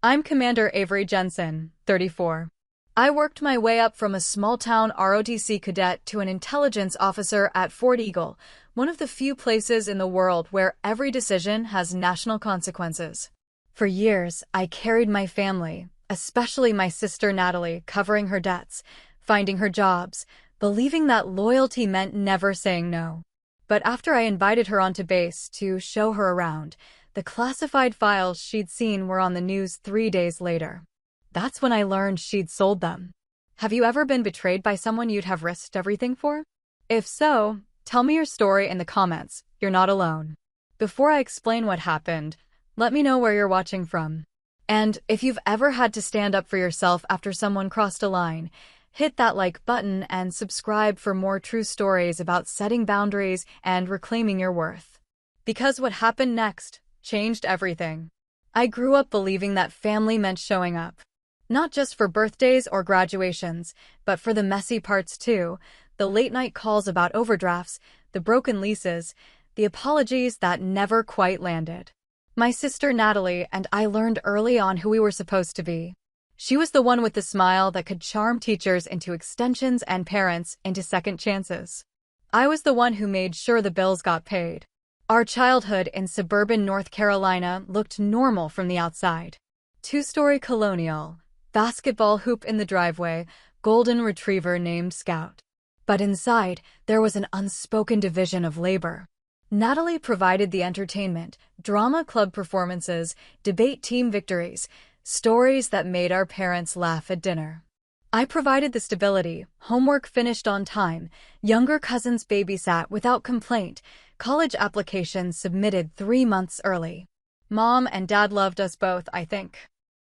I'm Commander Avery Jensen, 34. I worked my way up from a small-town ROTC cadet to an intelligence officer at Fort Eagle, one of the few places in the world where every decision has national consequences. For years, I carried my family, especially my sister Natalie, covering her debts, finding her jobs, believing that loyalty meant never saying no. But after I invited her onto base to show her around, the classified files she'd seen were on the news 3 days later. That's when I learned she'd sold them. Have you ever been betrayed by someone you'd have risked everything for? If so, tell me your story in the comments. You're not alone. Before I explain what happened, let me know where you're watching from. And if you've ever had to stand up for yourself after someone crossed a line, hit that like button and subscribe for more true stories about setting boundaries and reclaiming your worth. Because what happened next changed everything. I grew up believing that family meant showing up. Not just for birthdays or graduations, but for the messy parts too, the late-night calls about overdrafts, the broken leases, the apologies that never quite landed. My sister Natalie and I learned early on who we were supposed to be. She was the one with the smile that could charm teachers into extensions and parents into second chances. I was the one who made sure the bills got paid. Our childhood in suburban North Carolina looked normal from the outside. Two-story colonial, basketball hoop in the driveway, golden retriever named Scout. But inside, there was an unspoken division of labor. Natalie provided the entertainment, drama club performances, debate team victories, stories that made our parents laugh at dinner. I provided the stability, homework finished on time, younger cousins babysat without complaint, college applications submitted 3 months early. Mom and Dad loved us both, I think.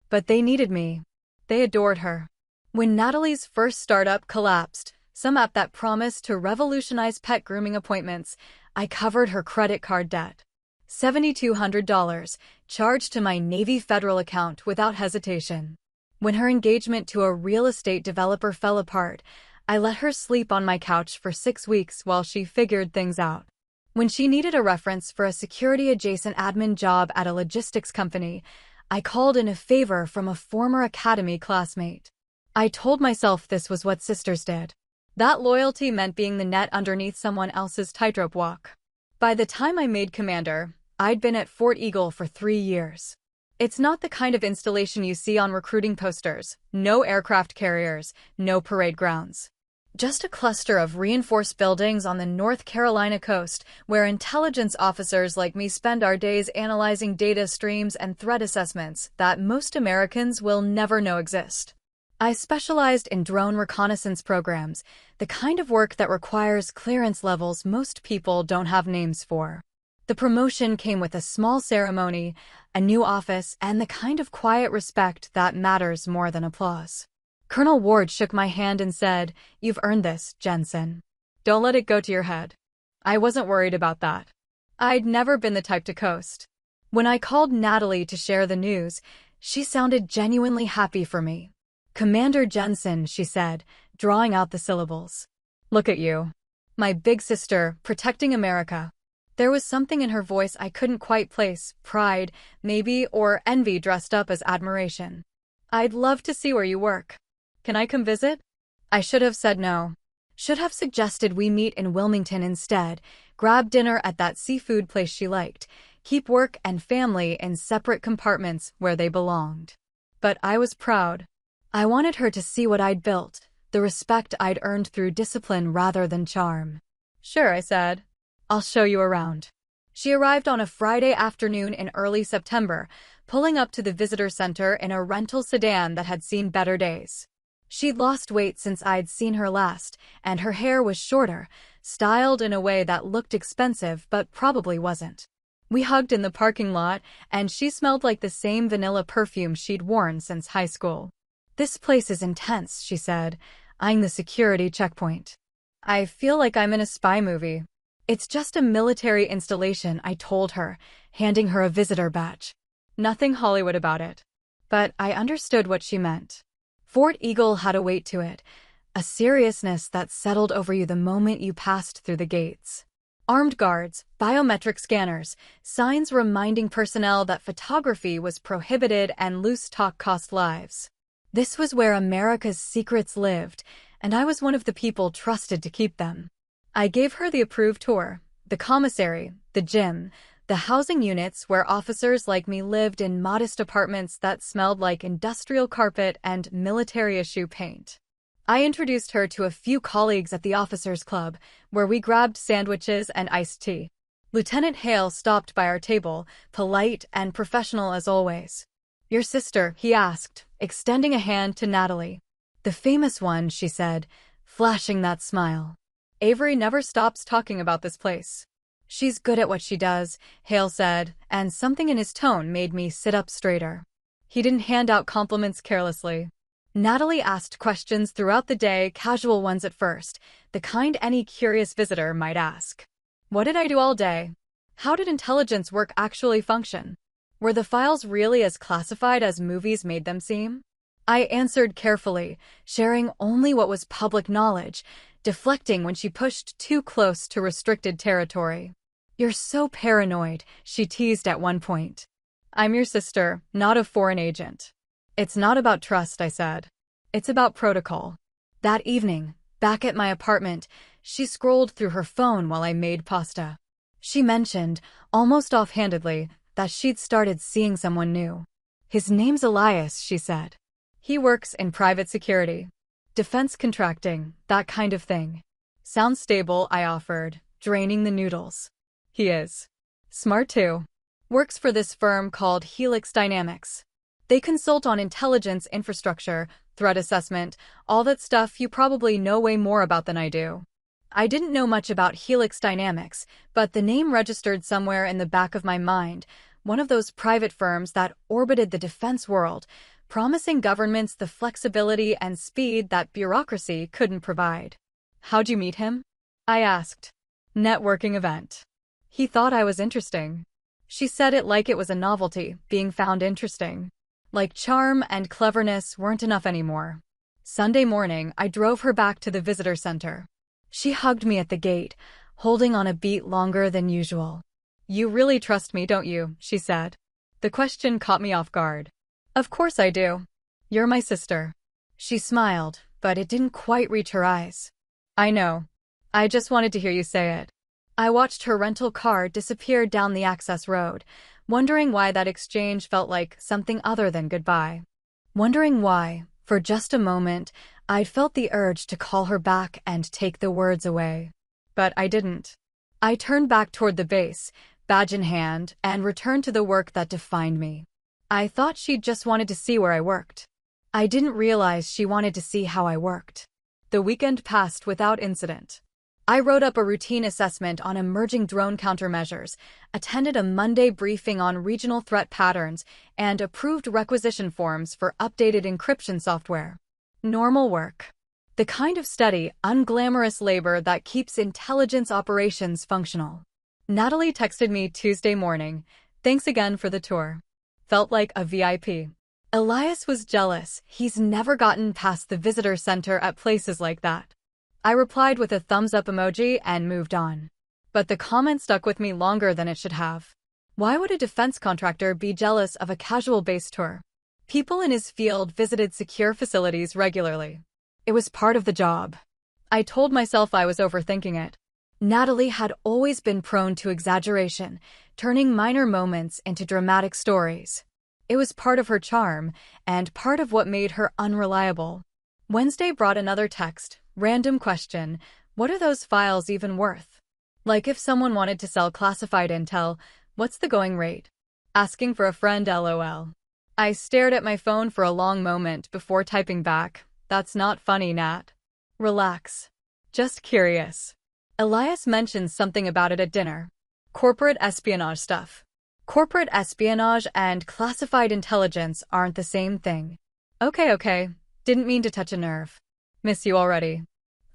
But they needed me. They adored her. When Natalie's first startup collapsed, some app that promised to revolutionize pet grooming appointments, I covered her credit card debt. $7,200, charged to my Navy Federal account without hesitation. When her engagement to a real estate developer fell apart, I let her sleep on my couch for 6 weeks while she figured things out. When she needed a reference for a security-adjacent admin job at a logistics company, I called in a favor from a former academy classmate. I told myself this was what sisters did. That loyalty meant being the net underneath someone else's tightrope walk. By the time I made commander, I'd been at Fort Eagle for 3 years. It's not the kind of installation you see on recruiting posters. No aircraft carriers, no parade grounds. Just a cluster of reinforced buildings on the North Carolina coast where intelligence officers like me spend our days analyzing data streams and threat assessments that most Americans will never know exist. I specialized in drone reconnaissance programs, the kind of work that requires clearance levels most people don't have names for. The promotion came with a small ceremony, a new office, and the kind of quiet respect that matters more than applause. Colonel Ward shook my hand and said, "You've earned this, Jensen. Don't let it go to your head." I wasn't worried about that. I'd never been the type to coast. When I called Natalie to share the news, she sounded genuinely happy for me. "Commander Jensen," she said, drawing out the syllables. "Look at you. My big sister, protecting America." There was something in her voice I couldn't quite place, pride, maybe, or envy dressed up as admiration. "I'd love to see where you work. Can I come visit?" I should have said no. Should have suggested we meet in Wilmington instead, grab dinner at that seafood place she liked, keep work and family in separate compartments where they belonged. But I was proud. I wanted her to see what I'd built, the respect I'd earned through discipline rather than charm. "Sure," I said. "I'll show you around." She arrived on a Friday afternoon in early September, pulling up to the visitor center in a rental sedan that had seen better days. She'd lost weight since I'd seen her last, and her hair was shorter, styled in a way that looked expensive but probably wasn't. We hugged in the parking lot, and she smelled like the same vanilla perfume she'd worn since high school. "This place is intense," she said, eyeing the security checkpoint. "I feel like I'm in a spy movie." "It's just a military installation," I told her, handing her a visitor badge. Nothing Hollywood about it. But I understood what she meant. Fort Eagle had a weight to it, a seriousness that settled over you the moment you passed through the gates. Armed guards, biometric scanners, signs reminding personnel that photography was prohibited and loose talk cost lives. This was where America's secrets lived, and I was one of the people trusted to keep them. I gave her the approved tour, the commissary, the gym, the housing units where officers like me lived in modest apartments that smelled like industrial carpet and military-issue paint. I introduced her to a few colleagues at the officers' club, where we grabbed sandwiches and iced tea. Lieutenant Hale stopped by our table, polite and professional as always. "Your sister," he asked, extending a hand to Natalie. "The famous one," she said, flashing that smile. "Avery never stops talking about this place." "She's good at what she does," Hale said, and something in his tone made me sit up straighter. He didn't hand out compliments carelessly. Natalie asked questions throughout the day, casual ones at first, the kind any curious visitor might ask. What did I do all day? How did intelligence work actually function? Were the files really as classified as movies made them seem? I answered carefully, sharing only what was public knowledge, deflecting when she pushed too close to restricted territory. "You're so paranoid," she teased at one point. "I'm your sister, not a foreign agent." "It's not about trust," I said. "It's about protocol." That evening, back at my apartment, she scrolled through her phone while I made pasta. She mentioned, almost offhandedly, that she'd started seeing someone new. "His name's Elias," she said. "He works in private security. Defense contracting, that kind of thing." "Sounds stable," I offered, draining the noodles. "He is. Smart too. Works for this firm called Helix Dynamics. They consult on intelligence infrastructure, threat assessment, all that stuff you probably know way more about than I do." I didn't know much about Helix Dynamics, but the name registered somewhere in the back of my mind, one of those private firms that orbited the defense world, promising governments the flexibility and speed that bureaucracy couldn't provide. "How'd you meet him?" I asked. "Networking event. He thought I was interesting." She said it like it was a novelty, being found interesting. Like charm and cleverness weren't enough anymore. Sunday morning, I drove her back to the visitor center. She hugged me at the gate, holding on a beat longer than usual. "You really trust me, don't you?" she said. The question caught me off guard. "Of course I do. You're my sister." She smiled, but it didn't quite reach her eyes. "I know. I just wanted to hear you say it." I watched her rental car disappear down the access road, wondering why that exchange felt like something other than goodbye. Wondering why, for just a moment, I'd felt the urge to call her back and take the words away. But I didn't. I turned back toward the base, badge in hand, and returned to the work that defined me. I thought she just wanted to see where I worked. I didn't realize she wanted to see how I worked. The weekend passed without incident. I wrote up a routine assessment on emerging drone countermeasures, attended a Monday briefing on regional threat patterns, and approved requisition forms for updated encryption software. Normal work. The kind of steady, unglamorous labor that keeps intelligence operations functional. Natalie texted me Tuesday morning, "Thanks again for the tour. Felt like a VIP." Elias was jealous. He's never gotten past the visitor center at places like that. I replied with a thumbs-up emoji and moved on. But the comment stuck with me longer than it should have. Why would a defense contractor be jealous of a casual base tour? People in his field visited secure facilities regularly. It was part of the job. I told myself I was overthinking it. Natalie had always been prone to exaggeration, turning minor moments into dramatic stories. It was part of her charm, and part of what made her unreliable. Wednesday brought another text. Random question, what are those files even worth? Like if someone wanted to sell classified intel, what's the going rate? Asking for a friend, LOL. I stared at my phone for a long moment before typing back, "That's not funny, Nat. Relax. Just curious." Elias mentioned something about it at dinner. Corporate espionage stuff. Corporate espionage and classified intelligence aren't the same thing. Okay. Didn't mean to touch a nerve. Miss you already.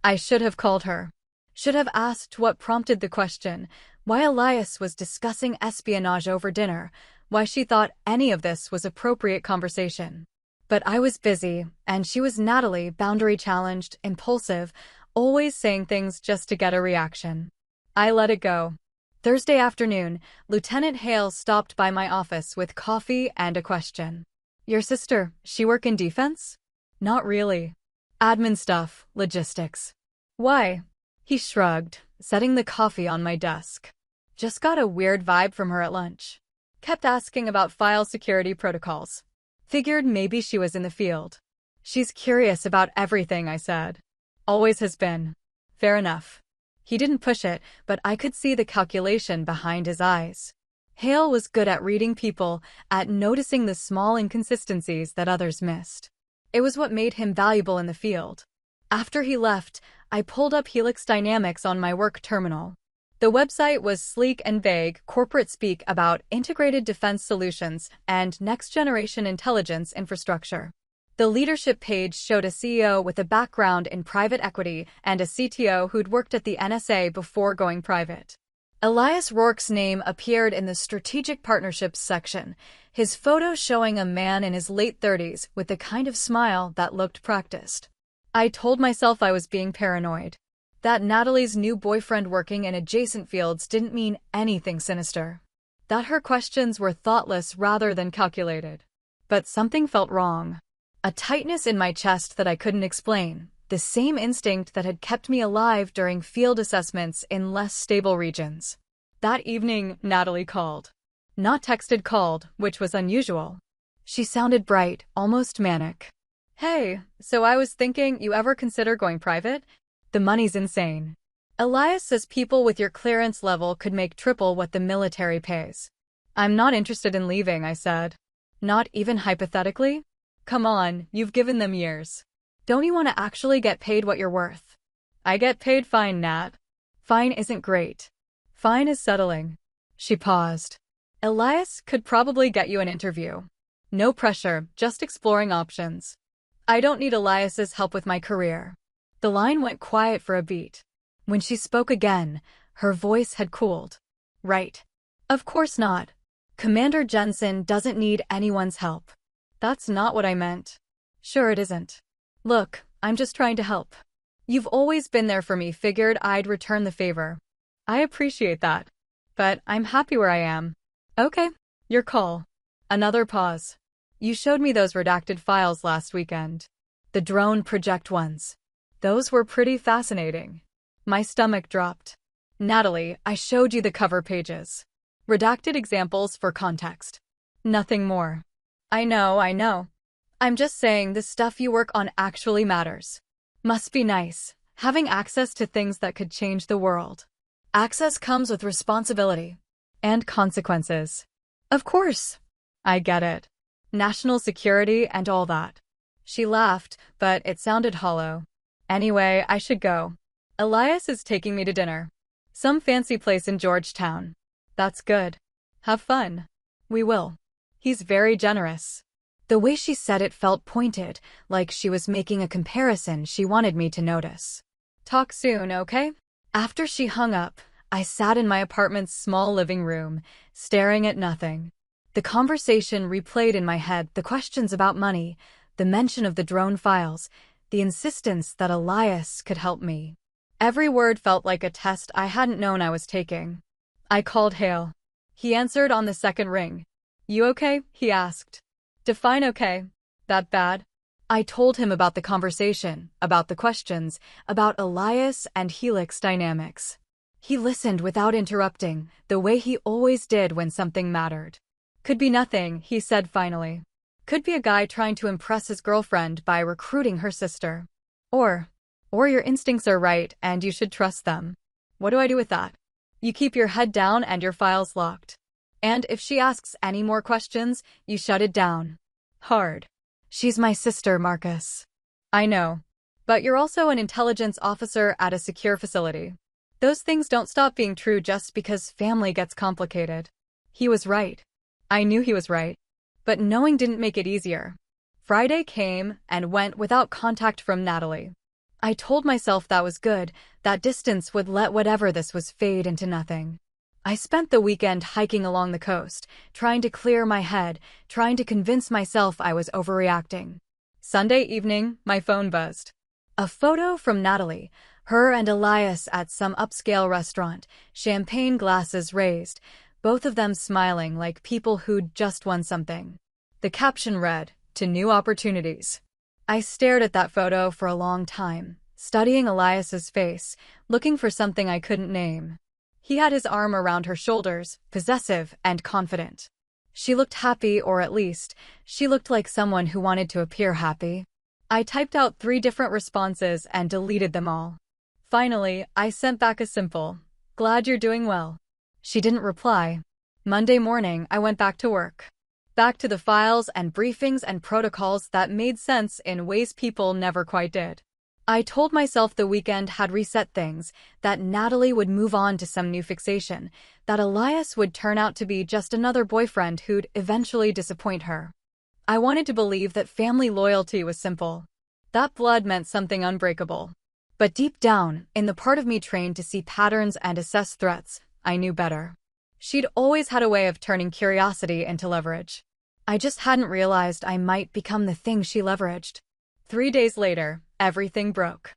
I should have called her. Should have asked what prompted the question, why Elias was discussing espionage over dinner, why she thought any of this was appropriate conversation. But I was busy, and she was Natalie, boundary challenged, impulsive, always saying things just to get a reaction. I let it go. Thursday afternoon, Lieutenant Hale stopped by my office with coffee and a question. Your sister, she work in defense? Not really. Admin stuff, logistics. Why? He shrugged, setting the coffee on my desk. Just got a weird vibe from her at lunch. Kept asking about file security protocols. Figured maybe she was in the field. She's curious about everything, I said. Always has been. Fair enough. He didn't push it, but I could see the calculation behind his eyes. Hale was good at reading people, at noticing the small inconsistencies that others missed. It was what made him valuable in the field. After he left, I pulled up Helix Dynamics on my work terminal. The website was sleek and vague, corporate speak about integrated defense solutions and next-generation intelligence infrastructure. The leadership page showed a CEO with a background in private equity and a CTO who'd worked at the NSA before going private. Elias Rourke's name appeared in the Strategic Partnerships section, his photo showing a man in his late 30s with the kind of smile that looked practiced. I told myself I was being paranoid. That Natalie's new boyfriend working in adjacent fields didn't mean anything sinister. That her questions were thoughtless rather than calculated. But something felt wrong. A tightness in my chest that I couldn't explain, the same instinct that had kept me alive during field assessments in less stable regions. That evening, Natalie called. Not texted, called, which was unusual. She sounded bright, almost manic. Hey, so I was thinking, you ever consider going private? The money's insane. Elias says people with your clearance level could make triple what the military pays. I'm not interested in leaving, I said. Not even hypothetically? Come on, you've given them years. Don't you want to actually get paid what you're worth? I get paid fine, Nat. Fine isn't great. Fine is settling. She paused. Elias could probably get you an interview. No pressure, just exploring options. I don't need Elias's help with my career. The line went quiet for a beat. When she spoke again, her voice had cooled. Right. Of course not. Commander Jensen doesn't need anyone's help. That's not what I meant. Sure it isn't. Look, I'm just trying to help. You've always been there for me, figured I'd return the favor. I appreciate that. But I'm happy where I am. Okay, your call. Another pause. You showed me those redacted files last weekend. The drone project ones. Those were pretty fascinating. My stomach dropped. Natalie, I showed you the cover pages. Redacted examples for context. Nothing more. I know. I'm just saying the stuff you work on actually matters. Must be nice, having access to things that could change the world. Access comes with responsibility. And consequences. Of course. I get it. National security and all that. She laughed, but it sounded hollow. Anyway, I should go. Elias is taking me to dinner. Some fancy place in Georgetown. That's good. Have fun. We will. He's very generous. The way she said it felt pointed, like she was making a comparison she wanted me to notice. Talk soon, okay? After she hung up, I sat in my apartment's small living room, staring at nothing. The conversation replayed in my head, the questions about money, the mention of the drone files, the insistence that Elias could help me. Every word felt like a test I hadn't known I was taking. I called Hale. He answered on the second ring. You okay? He asked. Define okay. That bad? I told him about the conversation, about the questions, about Elias and Helix Dynamics. He listened without interrupting, the way he always did when something mattered. Could be nothing, he said finally. Could be a guy trying to impress his girlfriend by recruiting her sister. Or your instincts are right and you should trust them. What do I do with that? You keep your head down and your files locked. And if she asks any more questions, you shut it down. Hard. She's my sister, Marcus. I know. But you're also an intelligence officer at a secure facility. Those things don't stop being true just because family gets complicated. He was right. I knew he was right. But knowing didn't make it easier. Friday came and went without contact from Natalie. I told myself that was good, that distance would let whatever this was fade into nothing. I spent the weekend hiking along the coast, trying to clear my head, trying to convince myself I was overreacting. Sunday evening, my phone buzzed. A photo from Natalie, Her and Elias at some upscale restaurant, champagne glasses raised, both of them smiling like people who'd just won something. The caption read, "To new opportunities." I stared at that photo for a long time, studying Elias's face, looking for something I couldn't name. He had his arm around her shoulders, possessive and confident. She looked happy, or at least, she looked like someone who wanted to appear happy. I typed out 3 different responses and deleted them all. Finally, I sent back a simple, "Glad you're doing well." She didn't reply. Monday morning, I went back to work. Back to the files and briefings and protocols that made sense in ways people never quite did. I told myself the weekend had reset things, that Natalie would move on to some new fixation, that Elias would turn out to be just another boyfriend who'd eventually disappoint her. I wanted to believe that family loyalty was simple. That blood meant something unbreakable. But deep down, in the part of me trained to see patterns and assess threats, I knew better. She'd always had a way of turning curiosity into leverage. I just hadn't realized I might become the thing she leveraged. 3 days later, everything broke.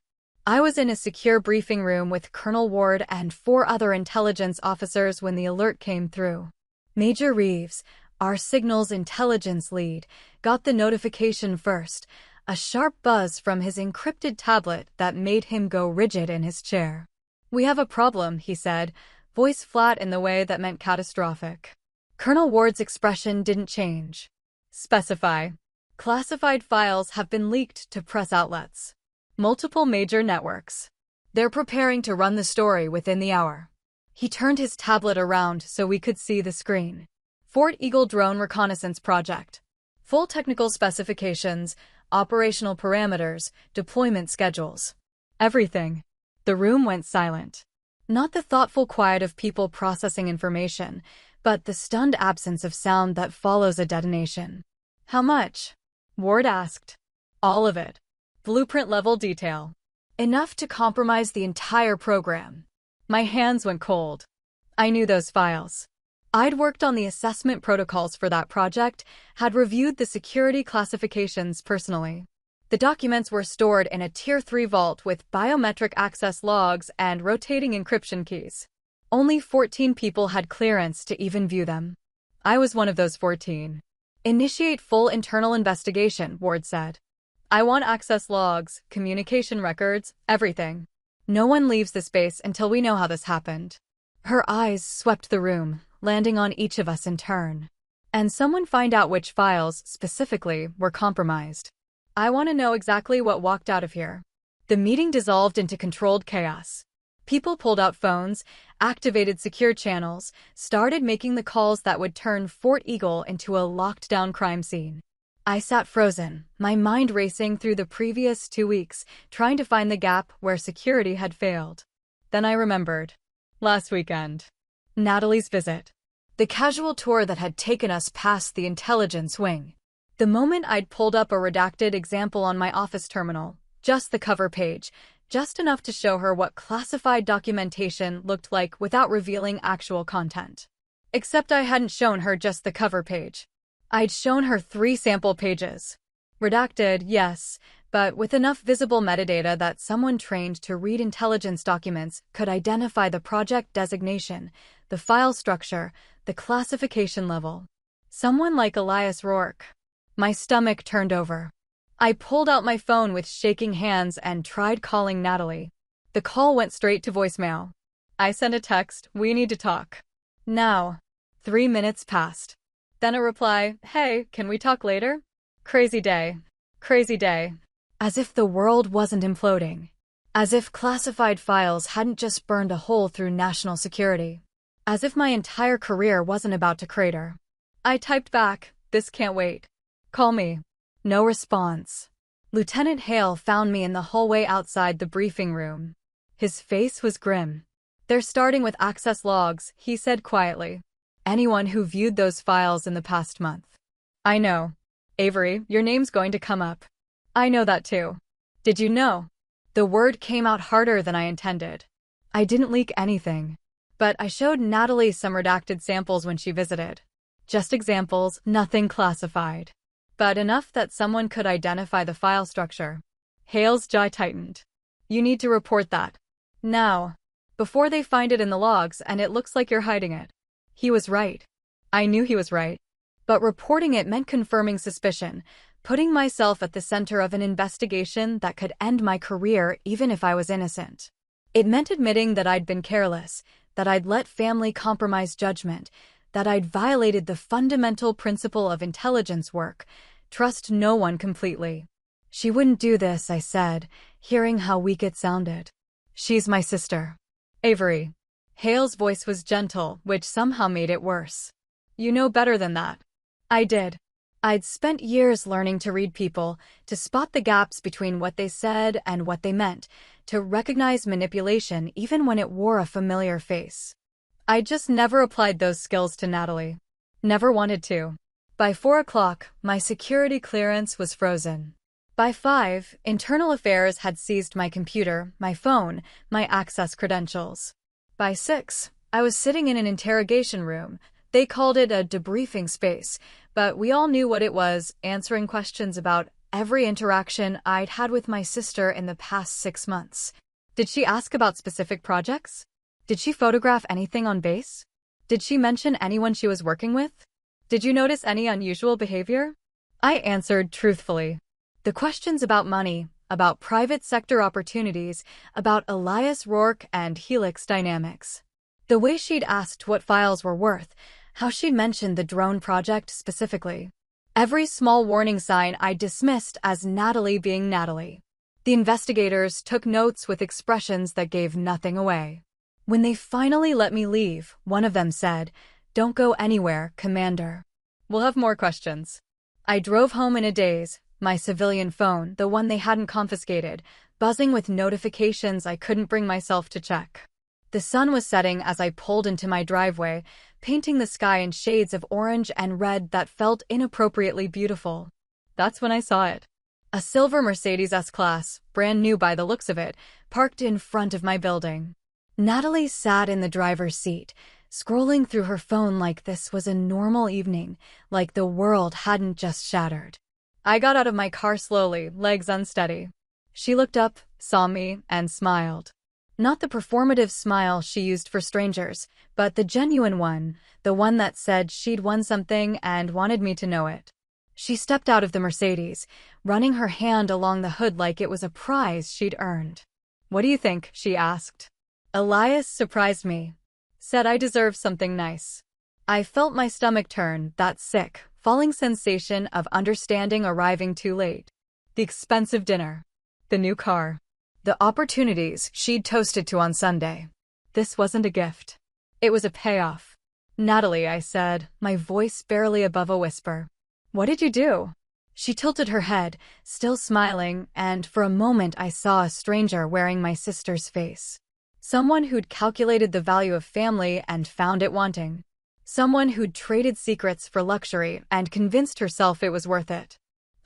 I was in a secure briefing room with Colonel Ward and 4 other intelligence officers when the alert came through. Major Reeves, our signals intelligence lead, got the notification first, a sharp buzz from his encrypted tablet that made him go rigid in his chair. "We have a problem," he said, voice flat in the way that meant catastrophic. Colonel Ward's expression didn't change. "Specify." "Classified files have been leaked to press outlets. Multiple major networks. They're preparing to run the story within the hour." He turned his tablet around so we could see the screen. "Fort Eagle Drone Reconnaissance Project. Full technical specifications, operational parameters, deployment schedules. Everything." The room went silent. Not the thoughtful quiet of people processing information, but the stunned absence of sound that follows a detonation. "How much?" Ward asked. "All of it. Blueprint-level detail. Enough to compromise the entire program." My hands went cold. I knew those files. I'd worked on the assessment protocols for that project, had reviewed the security classifications personally. The documents were stored in a Tier 3 vault with biometric access logs and rotating encryption keys. Only 14 people had clearance to even view them. I was one of those 14. "Initiate full internal investigation," Ward said. "I want access logs, communication records, everything. No one leaves the space until we know how this happened." Her eyes swept the room, landing on each of us in turn. "And someone find out which files, specifically, were compromised. I want to know exactly what walked out of here." The meeting dissolved into controlled chaos. People pulled out phones, activated secure channels, started making the calls that would turn Fort Eagle into a locked-down crime scene. I sat frozen, my mind racing through the previous 2 weeks, trying to find the gap where security had failed. Then I remembered. Last weekend. Natalie's visit. The casual tour that had taken us past the intelligence wing. The moment I'd pulled up a redacted example on my office terminal, just the cover page, just enough to show her what classified documentation looked like without revealing actual content. Except I hadn't shown her just the cover page. I'd shown her 3 sample pages. Redacted, yes, but with enough visible metadata that someone trained to read intelligence documents could identify the project designation, the file structure, the classification level. Someone like Elias Rourke. My stomach turned over. I pulled out my phone with shaking hands and tried calling Natalie. The call went straight to voicemail. I sent a text, "We need to talk. Now." 3 minutes passed. Then a reply, "Hey, can we talk later?" Crazy day. Crazy day. As if the world wasn't imploding. As if classified files hadn't just burned a hole through national security. As if my entire career wasn't about to crater. I typed back, "This can't wait. Call me." No response. Lieutenant Hale found me in the hallway outside the briefing room. His face was grim. "They're starting with access logs," he said quietly. "Anyone who viewed those files in the past month." "I know. Avery, your name's going to come up." "I know that too. Did you know?" The word came out harder than I intended. I didn't leak anything. But I showed Natalie some redacted samples when she visited. Just examples, nothing classified. But enough that someone could identify the file structure. Hale's jaw tightened. You need to report that. Now. Before they find it in the logs and it looks like you're hiding it. He was right. I knew he was right. But reporting it meant confirming suspicion, putting myself at the center of an investigation that could end my career even if I was innocent. It meant admitting that I'd been careless, that I'd let family compromise judgment, that I'd violated the fundamental principle of intelligence work: trust no one completely. She wouldn't do this, I said, hearing how weak it sounded. She's my sister. Avery. Hale's voice was gentle, which somehow made it worse. You know better than that. I did. I'd spent years learning to read people, to spot the gaps between what they said and what they meant, to recognize manipulation even when it wore a familiar face. I just never applied those skills to Natalie. Never wanted to. By 4 o'clock, my security clearance was frozen. By 5, Internal Affairs had seized my computer, my phone, my access credentials. By 6, I was sitting in an interrogation room. They called it a debriefing space, but we all knew what it was, answering questions about every interaction I'd had with my sister in the past 6 months. Did she ask about specific projects? Did she photograph anything on base? Did she mention anyone she was working with? Did you notice any unusual behavior? I answered truthfully. The questions about money, about private sector opportunities, about Elias Rourke and Helix Dynamics. The way she'd asked what files were worth, how she'd mentioned the drone project specifically. Every small warning sign I dismissed as Natalie being Natalie. The investigators took notes with expressions that gave nothing away. When they finally let me leave, one of them said, "Don't go anywhere, Commander. We'll have more questions." I drove home in a daze, my civilian phone, the one they hadn't confiscated, buzzing with notifications I couldn't bring myself to check. The sun was setting as I pulled into my driveway, painting the sky in shades of orange and red that felt inappropriately beautiful. That's when I saw it. A silver Mercedes S-Class, brand new by the looks of it, parked in front of my building. Natalie sat in the driver's seat, scrolling through her phone like this was a normal evening, like the world hadn't just shattered. I got out of my car slowly, legs unsteady. She looked up, saw me, and smiled. Not the performative smile she used for strangers, but the genuine one, the one that said she'd won something and wanted me to know it. She stepped out of the Mercedes, running her hand along the hood like it was a prize she'd earned. "What do you think?" she asked. Elias surprised me. Said I deserved something nice. I felt my stomach turn, that sick, falling sensation of understanding arriving too late. The expensive dinner. The new car. The opportunities she'd toasted to on Sunday. This wasn't a gift. It was a payoff. "Natalie," I said, my voice barely above a whisper. "What did you do?" She tilted her head, still smiling, and for a moment I saw a stranger wearing my sister's face. Someone who'd calculated the value of family and found it wanting. Someone who'd traded secrets for luxury and convinced herself it was worth it.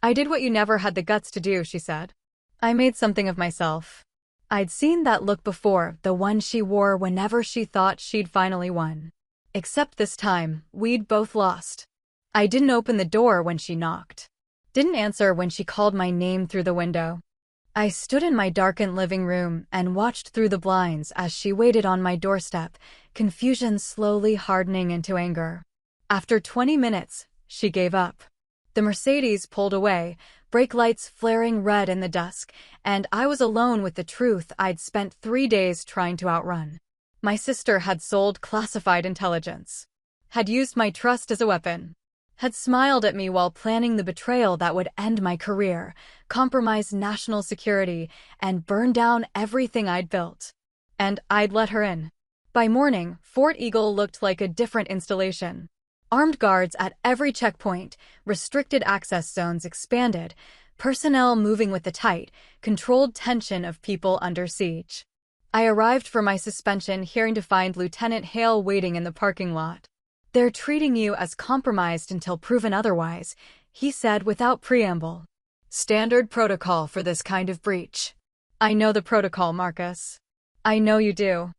"I did what you never had the guts to do," she said. "I made something of myself." I'd seen that look before, the one she wore whenever she thought she'd finally won. Except this time, we'd both lost. I didn't open the door when she knocked. Didn't answer when she called my name through the window. I stood in my darkened living room and watched through the blinds as she waited on my doorstep, confusion slowly hardening into anger. After 20 minutes, she gave up. The Mercedes pulled away, brake lights flaring red in the dusk, and I was alone with the truth I'd spent 3 days trying to outrun. My sister had sold classified intelligence. Had used my trust as a weapon. Had smiled at me while planning the betrayal that would end my career, compromise national security, and burn down everything I'd built. And I'd let her in. By morning, Fort Eagle looked like a different installation. Armed guards at every checkpoint, restricted access zones expanded, personnel moving with the tight, controlled tension of people under siege. I arrived for my suspension hearing to find Lieutenant Hale waiting in the parking lot. "They're treating you as compromised until proven otherwise," he said without preamble. "Standard protocol for this kind of breach." "I know the protocol, Marcus. I know you do.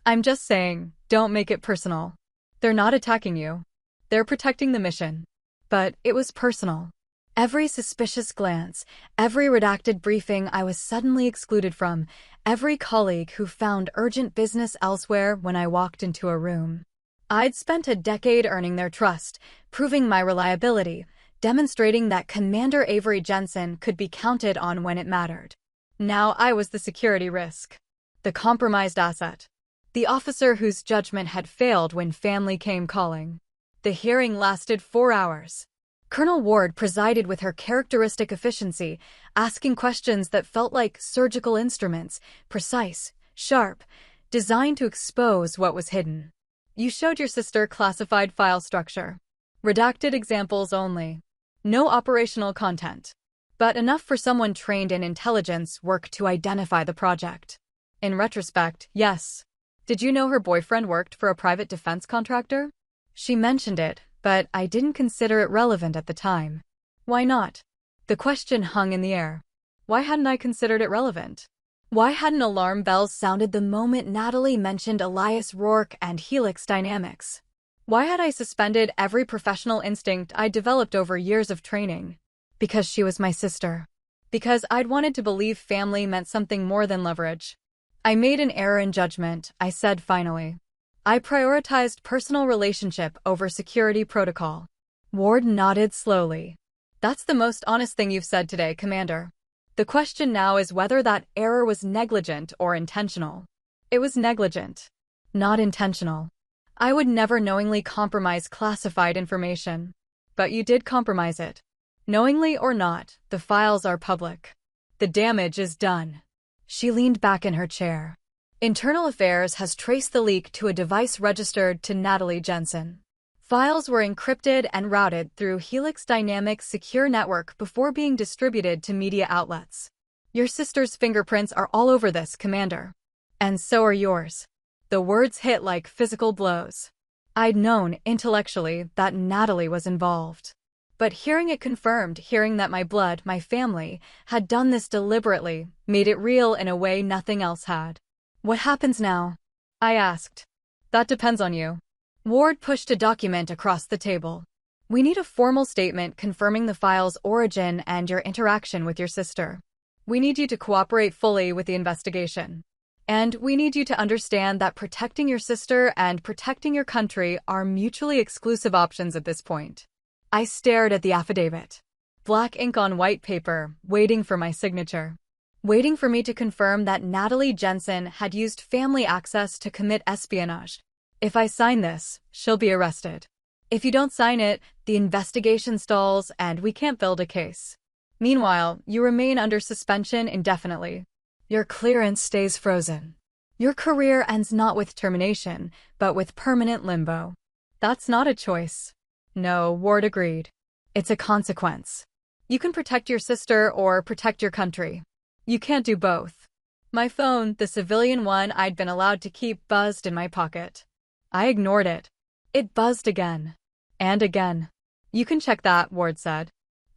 I'm just saying, don't make it personal. They're not attacking you. They're protecting the mission." But it was personal. Every suspicious glance, every redacted briefing I was suddenly excluded from, every colleague who found urgent business elsewhere when I walked into a room. I'd spent a decade earning their trust, proving my reliability, demonstrating that Commander Avery Jensen could be counted on when it mattered. Now I was the security risk, the compromised asset, the officer whose judgment had failed when family came calling. The hearing lasted 4 hours. Colonel Ward presided with her characteristic efficiency, asking questions that felt like surgical instruments, precise, sharp, designed to expose what was hidden. You showed your sister classified file structure. Redacted examples only. No operational content. But enough for someone trained in intelligence work to identify the project. In retrospect, yes. Did you know her boyfriend worked for a private defense contractor? She mentioned it, but I didn't consider it relevant at the time. Why not? The question hung in the air. Why hadn't I considered it relevant? Why hadn't alarm bells sounded the moment Natalie mentioned Elias Rourke and Helix dynamics? Why had I suspended every professional instinct I'd developed over years of training? Because she was my sister. Because I'd wanted to believe family meant something more than leverage. I made an error in judgment, I said finally. I prioritized personal relationship over security protocol. Ward nodded slowly. That's the most honest thing you've said today, Commander. The question now is whether that error was negligent or intentional. It was negligent, not intentional. I would never knowingly compromise classified information. But you did compromise it. Knowingly or not, the files are public. The damage is done. She leaned back in her chair. Internal Affairs has traced the leak to a device registered to Natalie Jensen. Files were encrypted and routed through Helix Dynamics' secure network before being distributed to media outlets. Your sister's fingerprints are all over this, Commander. And so are yours. The words hit like physical blows. I'd known, intellectually, that Natalie was involved. But hearing it confirmed, hearing that my blood, my family, had done this deliberately, made it real in a way nothing else had. What happens now? I asked. That depends on you. Ward pushed a document across the table. We need a formal statement confirming the file's origin and your interaction with your sister. We need you to cooperate fully with the investigation. And we need you to understand that protecting your sister and protecting your country are mutually exclusive options at this point. I stared at the affidavit. Black ink on white paper, waiting for my signature. Waiting for me to confirm that Natalie Jensen had used family access to commit espionage. If I sign this, she'll be arrested. If you don't sign it, the investigation stalls and we can't build a case. Meanwhile, you remain under suspension indefinitely. Your clearance stays frozen. Your career ends not with termination, but with permanent limbo. That's not a choice. No, Ward agreed. It's a consequence. You can protect your sister or protect your country. You can't do both. My phone, the civilian one I'd been allowed to keep, buzzed in my pocket. I ignored it. It buzzed again. And again. You can check that, Ward said.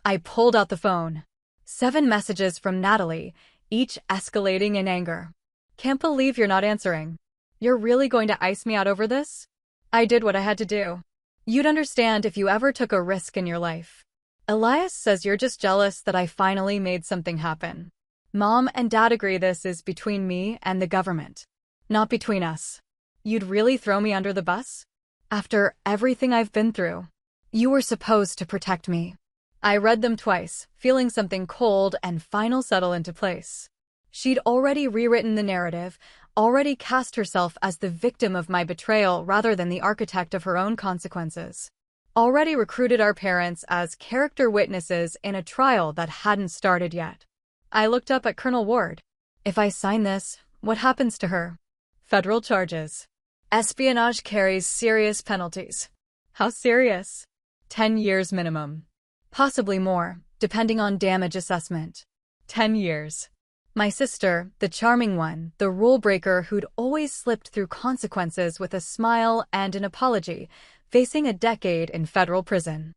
I pulled out the phone. 7 messages from Natalie, each escalating in anger. Can't believe you're not answering. You're really going to ice me out over this? I did what I had to do. You'd understand if you ever took a risk in your life. Elias says you're just jealous that I finally made something happen. Mom and Dad agree this is between me and the government. Not between us. You'd really throw me under the bus? After everything I've been through. You were supposed to protect me. I read them twice, feeling something cold and final settle into place. She'd already rewritten the narrative, already cast herself as the victim of my betrayal rather than the architect of her own consequences. Already recruited our parents as character witnesses in a trial that hadn't started yet. I looked up at Colonel Ward. If I sign this, what happens to her? Federal charges. Espionage carries serious penalties. How serious? 10 years minimum. Possibly more, depending on damage assessment. 10 years. My sister, the charming one, the rule breaker who'd always slipped through consequences with a smile and an apology, facing a decade in federal prison.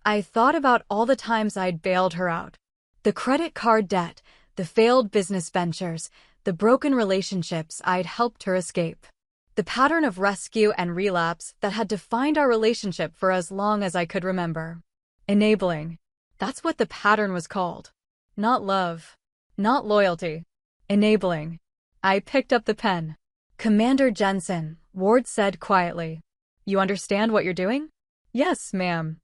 I thought about all the times I'd bailed her out. The credit card debt, the failed business ventures, the broken relationships I'd helped her escape. The pattern of rescue and relapse that had defined our relationship for as long as I could remember. Enabling. That's what the pattern was called. Not love. Not loyalty. Enabling. I picked up the pen. Commander Jensen, Ward said quietly. You understand what you're doing? Yes, ma'am.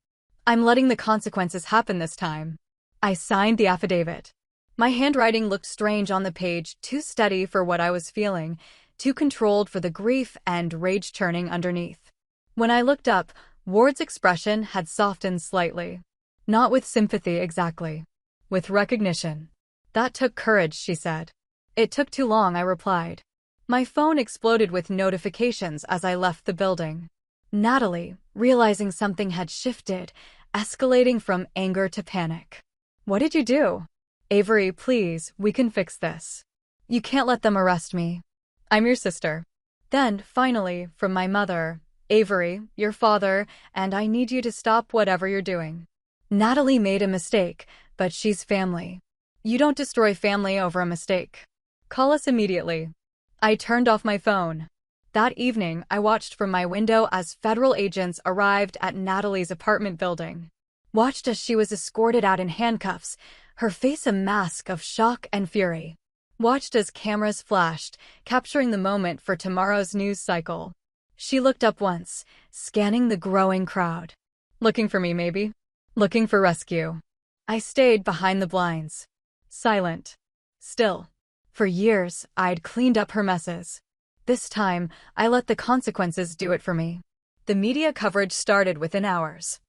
I'm letting the consequences happen this time. I signed the affidavit. My handwriting looked strange on the page, too steady for what I was feeling, too controlled for the grief and rage churning underneath. When I looked up, Ward's expression had softened slightly. Not with sympathy exactly. With recognition. That took courage, she said. It took too long, I replied. My phone exploded with notifications as I left the building. Natalie, realizing something had shifted, escalating from anger to panic. What did you do? Avery, please, we can fix this. You can't let them arrest me. I'm your sister. Then, finally, from my mother, Avery, your father, and I need you to stop whatever you're doing. Natalie made a mistake, but she's family. You don't destroy family over a mistake. Call us immediately. I turned off my phone. That evening, I watched from my window as federal agents arrived at Natalie's apartment building. Watched as she was escorted out in handcuffs, her face a mask of shock and fury. Watched as cameras flashed, capturing the moment for tomorrow's news cycle. She looked up once, scanning the growing crowd. Looking for me, maybe? Looking for rescue. I stayed behind the blinds. Silent. Still. For years, I'd cleaned up her messes. This time, I let the consequences do it for me. The media coverage started within hours.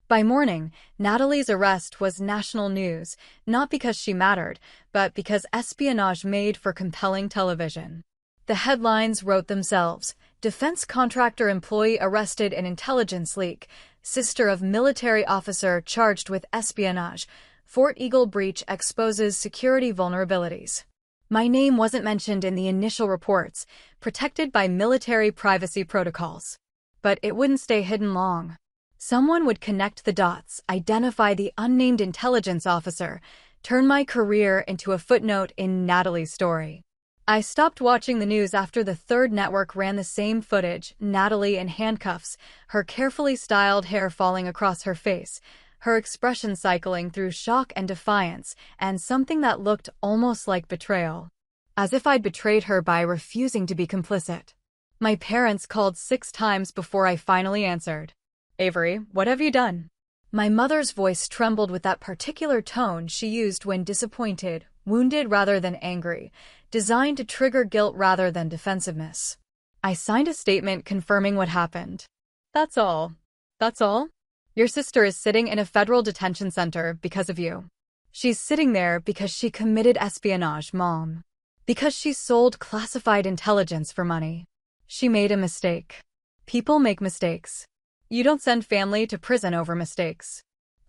By morning, Natalie's arrest was national news, not because she mattered, but because espionage made for compelling television. The headlines wrote themselves. Defense contractor employee arrested in intelligence leak. Sister of military officer charged with espionage. Fort Eagle breach exposes security vulnerabilities. My name wasn't mentioned in the initial reports, protected by military privacy protocols. But it wouldn't stay hidden long. Someone would connect the dots, identify the unnamed intelligence officer, turn my career into a footnote in Natalie's story. I stopped watching the news after the third network ran the same footage, Natalie in handcuffs, her carefully styled hair falling across her face, her expression cycling through shock and defiance, and something that looked almost like betrayal. As if I'd betrayed her by refusing to be complicit. My parents called 6 times before I finally answered. Avery, what have you done? My mother's voice trembled with that particular tone she used when disappointed, wounded rather than angry, designed to trigger guilt rather than defensiveness. I signed a statement confirming what happened. That's all. That's all? Your sister is sitting in a federal detention center because of you. She's sitting there because she committed espionage, Mom. Because she sold classified intelligence for money. She made a mistake. People make mistakes. You don't send family to prison over mistakes.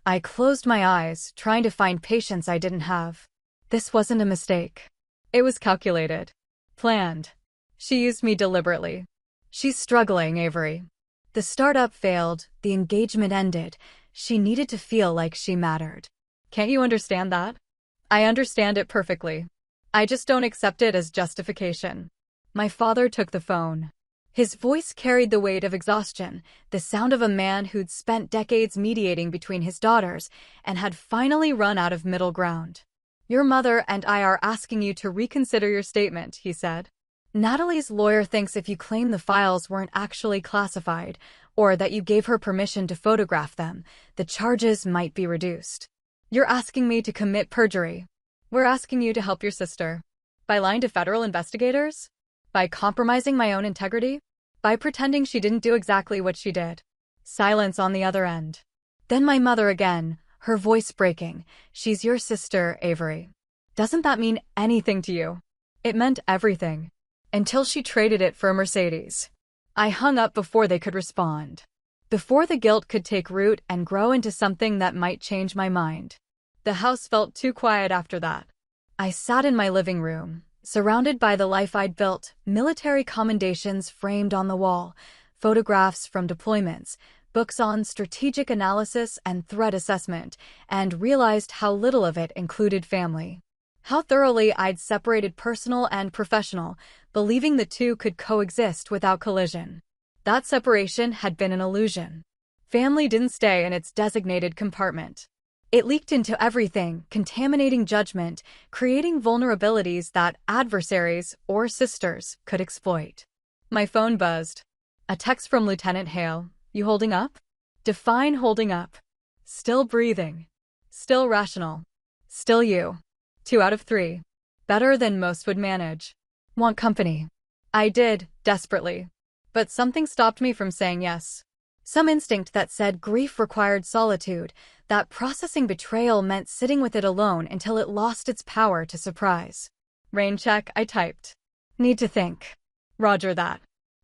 I closed my eyes, trying to find patience I didn't have. This wasn't a mistake. It was calculated. Planned. She used me deliberately. She's struggling, Avery. The startup failed, the engagement ended. She needed to feel like she mattered. Can't you understand that? I understand it perfectly. I just don't accept it as justification. My father took the phone. His voice carried the weight of exhaustion, the sound of a man who'd spent decades mediating between his daughters and had finally run out of middle ground. Your mother and I are asking you to reconsider your statement, he said. Natalie's lawyer thinks if you claim the files weren't actually classified, or that you gave her permission to photograph them, the charges might be reduced. You're asking me to commit perjury. We're asking you to help your sister. By lying to federal investigators? By compromising my own integrity? By pretending she didn't do exactly what she did. Silence on the other end. Then my mother again, her voice breaking. She's your sister, Avery. Doesn't that mean anything to you? It meant everything. Until she traded it for a Mercedes. I hung up before they could respond. Before the guilt could take root and grow into something that might change my mind. The house felt too quiet after that. I sat in my living room, surrounded by the life I'd built, military commendations framed on the wall, photographs from deployments, books on strategic analysis and threat assessment, and realized how little of it included family. How thoroughly I'd separated personal and professional, believing the two could coexist without collision. That separation had been an illusion. Family didn't stay in its designated compartment. It leaked into everything, contaminating judgment, creating vulnerabilities that adversaries or sisters could exploit. My phone buzzed. A text from Lieutenant Hale. You holding up? Define holding up. Still breathing. Still rational. Still you. 2 out of 3. Better than most would manage. Want company? I did, desperately. But something stopped me from saying yes. Some instinct that said grief required solitude, that processing betrayal meant sitting with it alone until it lost its power to surprise. Rain check, I typed. Need to think. Roger that.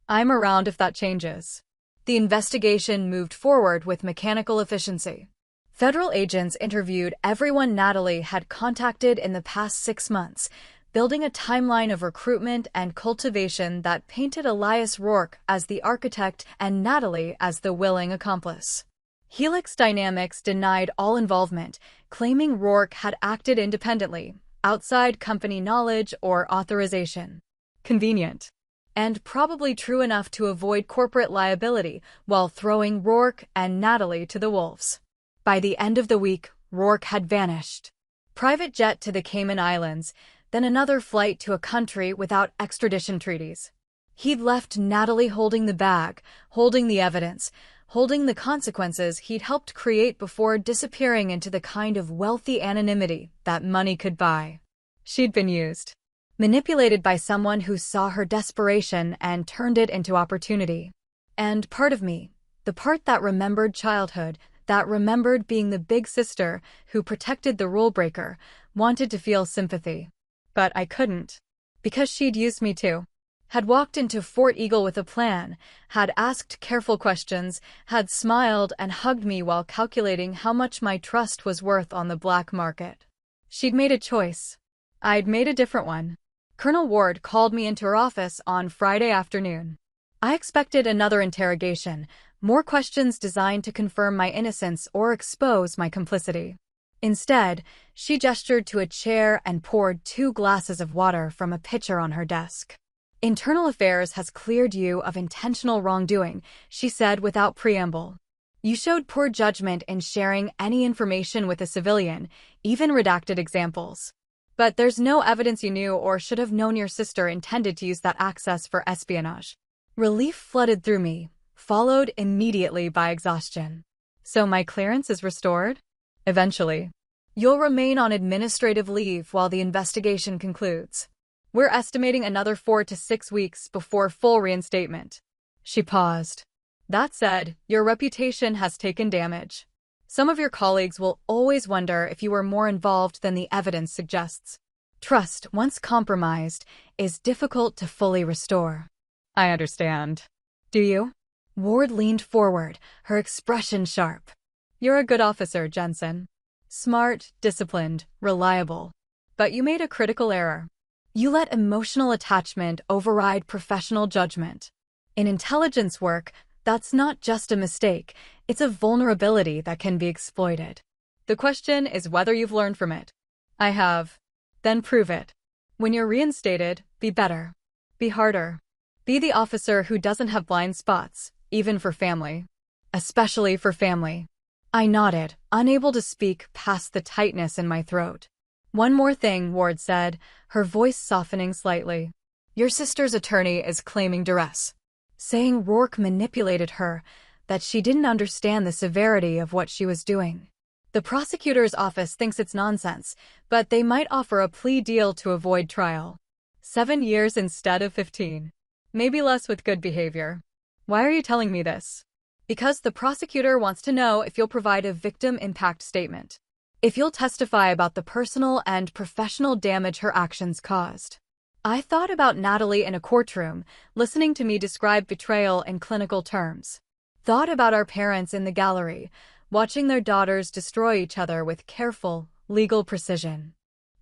I'm around if that changes. The investigation moved forward with mechanical efficiency. Federal agents interviewed everyone Natalie had contacted in the past 6 months, building a timeline of recruitment and cultivation that painted Elias Rourke as the architect and Natalie as the willing accomplice. Helix Dynamics denied all involvement, claiming Rourke had acted independently, outside company knowledge or authorization. Convenient. And probably true enough to avoid corporate liability while throwing Rourke and Natalie to the wolves. By the end of the week, Rourke had vanished. Private jet to the Cayman Islands, then another flight to a country without extradition treaties. He'd left Natalie holding the bag, holding the evidence, holding the consequences he'd helped create before disappearing into the kind of wealthy anonymity that money could buy. She'd been used. Manipulated by someone who saw her desperation and turned it into opportunity. And part of me, the part that remembered childhood, that remembered being the big sister who protected the rule breaker, wanted to feel sympathy. But I couldn't. Because she'd used me too. Had walked into Fort Eagle with a plan, had asked careful questions, had smiled and hugged me while calculating how much my trust was worth on the black market. She'd made a choice. I'd made a different one. Colonel Ward called me into her office on Friday afternoon. I expected another interrogation, more questions designed to confirm my innocence or expose my complicity. Instead, she gestured to a chair and poured 2 glasses of water from a pitcher on her desk. Internal Affairs has cleared you of intentional wrongdoing, she said without preamble. You showed poor judgment in sharing any information with a civilian, even redacted examples. But there's no evidence you knew or should have known your sister intended to use that access for espionage. Relief flooded through me, followed immediately by exhaustion. So my clearance is restored? Eventually. You'll remain on administrative leave while the investigation concludes. We're estimating another 4 to 6 weeks before full reinstatement. She paused. That said, your reputation has taken damage. Some of your colleagues will always wonder if you were more involved than the evidence suggests. Trust, once compromised, is difficult to fully restore. I understand. Do you? Ward leaned forward, her expression sharp. You're a good officer, Jensen. Smart, disciplined, reliable. But you made a critical error. You let emotional attachment override professional judgment. In intelligence work, that's not just a mistake, it's a vulnerability that can be exploited. The question is whether you've learned from it. I have. Then prove it. When you're reinstated, be better. Be harder. Be the officer who doesn't have blind spots, even for family. Especially for family. I nodded, unable to speak past the tightness in my throat. One more thing, Ward said, her voice softening slightly. Your sister's attorney is claiming duress. Saying Rourke manipulated her, that she didn't understand the severity of what she was doing. The prosecutor's office thinks it's nonsense, but they might offer a plea deal to avoid trial. 7 years instead of 15. Maybe less with good behavior. Why are you telling me this? Because the prosecutor wants to know if you'll provide a victim impact statement. If you'll testify about the personal and professional damage her actions caused. I thought about Natalie in a courtroom, listening to me describe betrayal in clinical terms. Thought about our parents in the gallery, watching their daughters destroy each other with careful, legal precision.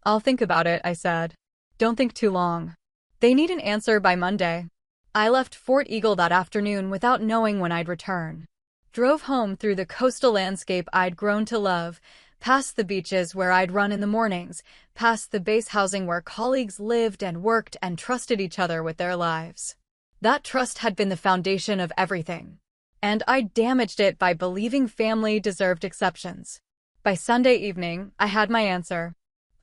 I'll think about it, I said. Don't think too long. They need an answer by Monday. I left Fort Eagle that afternoon without knowing when I'd return. Drove home through the coastal landscape I'd grown to love, past the beaches where I'd run in the mornings, past the base housing where colleagues lived and worked and trusted each other with their lives. That trust had been the foundation of everything. And I damaged it by believing family deserved exceptions. By Sunday evening, I had my answer.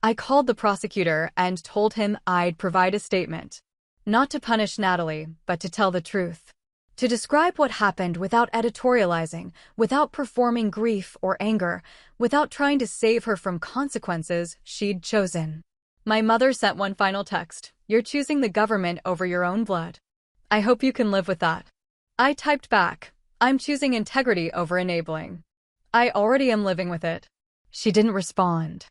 I called the prosecutor and told him I'd provide a statement. Not to punish Natalie, but to tell the truth. To describe what happened without editorializing, without performing grief or anger, without trying to save her from consequences she'd chosen. My mother sent one final text. You're choosing the government over your own blood. I hope you can live with that. I typed back. I'm choosing integrity over enabling. I already am living with it. She didn't respond.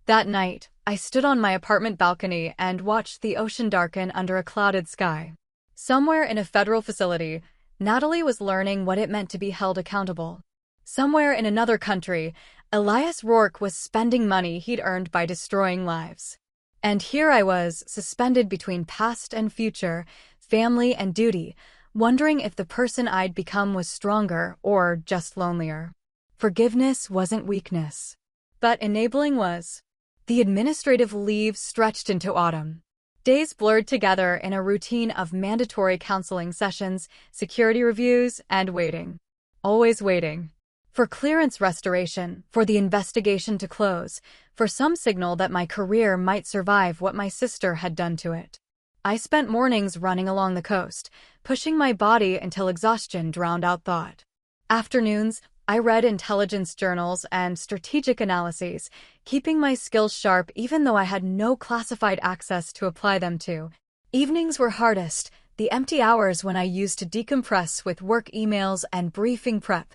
That night, I stood on my apartment balcony and watched the ocean darken under a clouded sky. Somewhere in a federal facility, Natalie was learning what it meant to be held accountable. Somewhere in another country, Elias Rourke was spending money he'd earned by destroying lives. And here I was, suspended between past and future, family and duty, wondering if the person I'd become was stronger or just lonelier. Forgiveness wasn't weakness, but enabling was. The administrative leave stretched into autumn. Days blurred together in a routine of mandatory counseling sessions, security reviews, and waiting. Always waiting. For clearance restoration, for the investigation to close, for some signal that my career might survive what my sister had done to it. I spent mornings running along the coast, pushing my body until exhaustion drowned out thought. Afternoons, I read intelligence journals and strategic analyses, keeping my skills sharp even though I had no classified access to apply them to. Evenings were hardest, the empty hours when I used to decompress with work emails and briefing prep,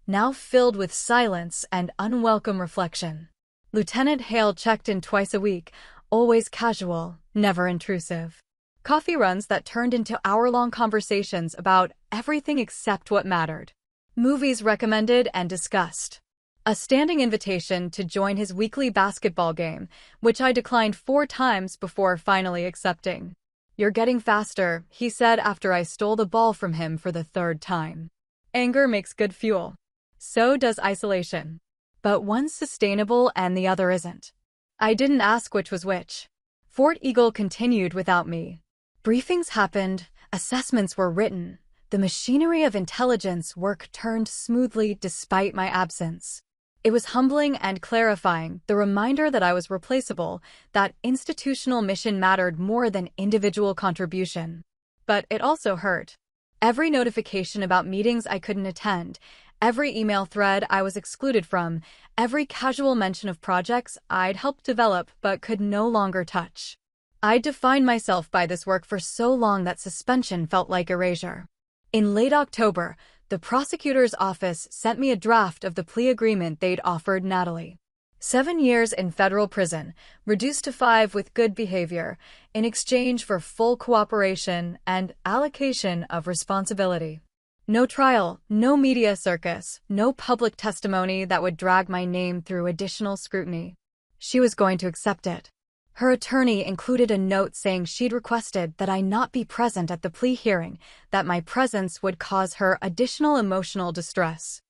now filled with silence and unwelcome reflection. Lieutenant Hale checked in twice a week, always casual, never intrusive. Coffee runs that turned into hour-long conversations about everything except what mattered. Movies recommended and discussed. A standing invitation to join his weekly basketball game, which I declined 4 times before finally accepting. You're getting faster, he said after I stole the ball from him for the 3rd time. Anger makes good fuel. So does isolation. But one's sustainable and the other isn't. I didn't ask which was which. Fort Eagle continued without me. Briefings happened, assessments were written. The machinery of intelligence work turned smoothly despite my absence. It was humbling and clarifying, the reminder that I was replaceable, that institutional mission mattered more than individual contribution. But it also hurt. Every notification about meetings I couldn't attend, every email thread I was excluded from, every casual mention of projects I'd helped develop but could no longer touch. I'd defined myself by this work for so long that suspension felt like erasure. In late October, the prosecutor's office sent me a draft of the plea agreement they'd offered Natalie. 7 years in federal prison, reduced to 5 with good behavior, in exchange for full cooperation and allocation of responsibility. No trial, no media circus, no public testimony that would drag my name through additional scrutiny. She was going to accept it. Her attorney included a note saying she'd requested that I not be present at the plea hearing, that my presence would cause her additional emotional distress.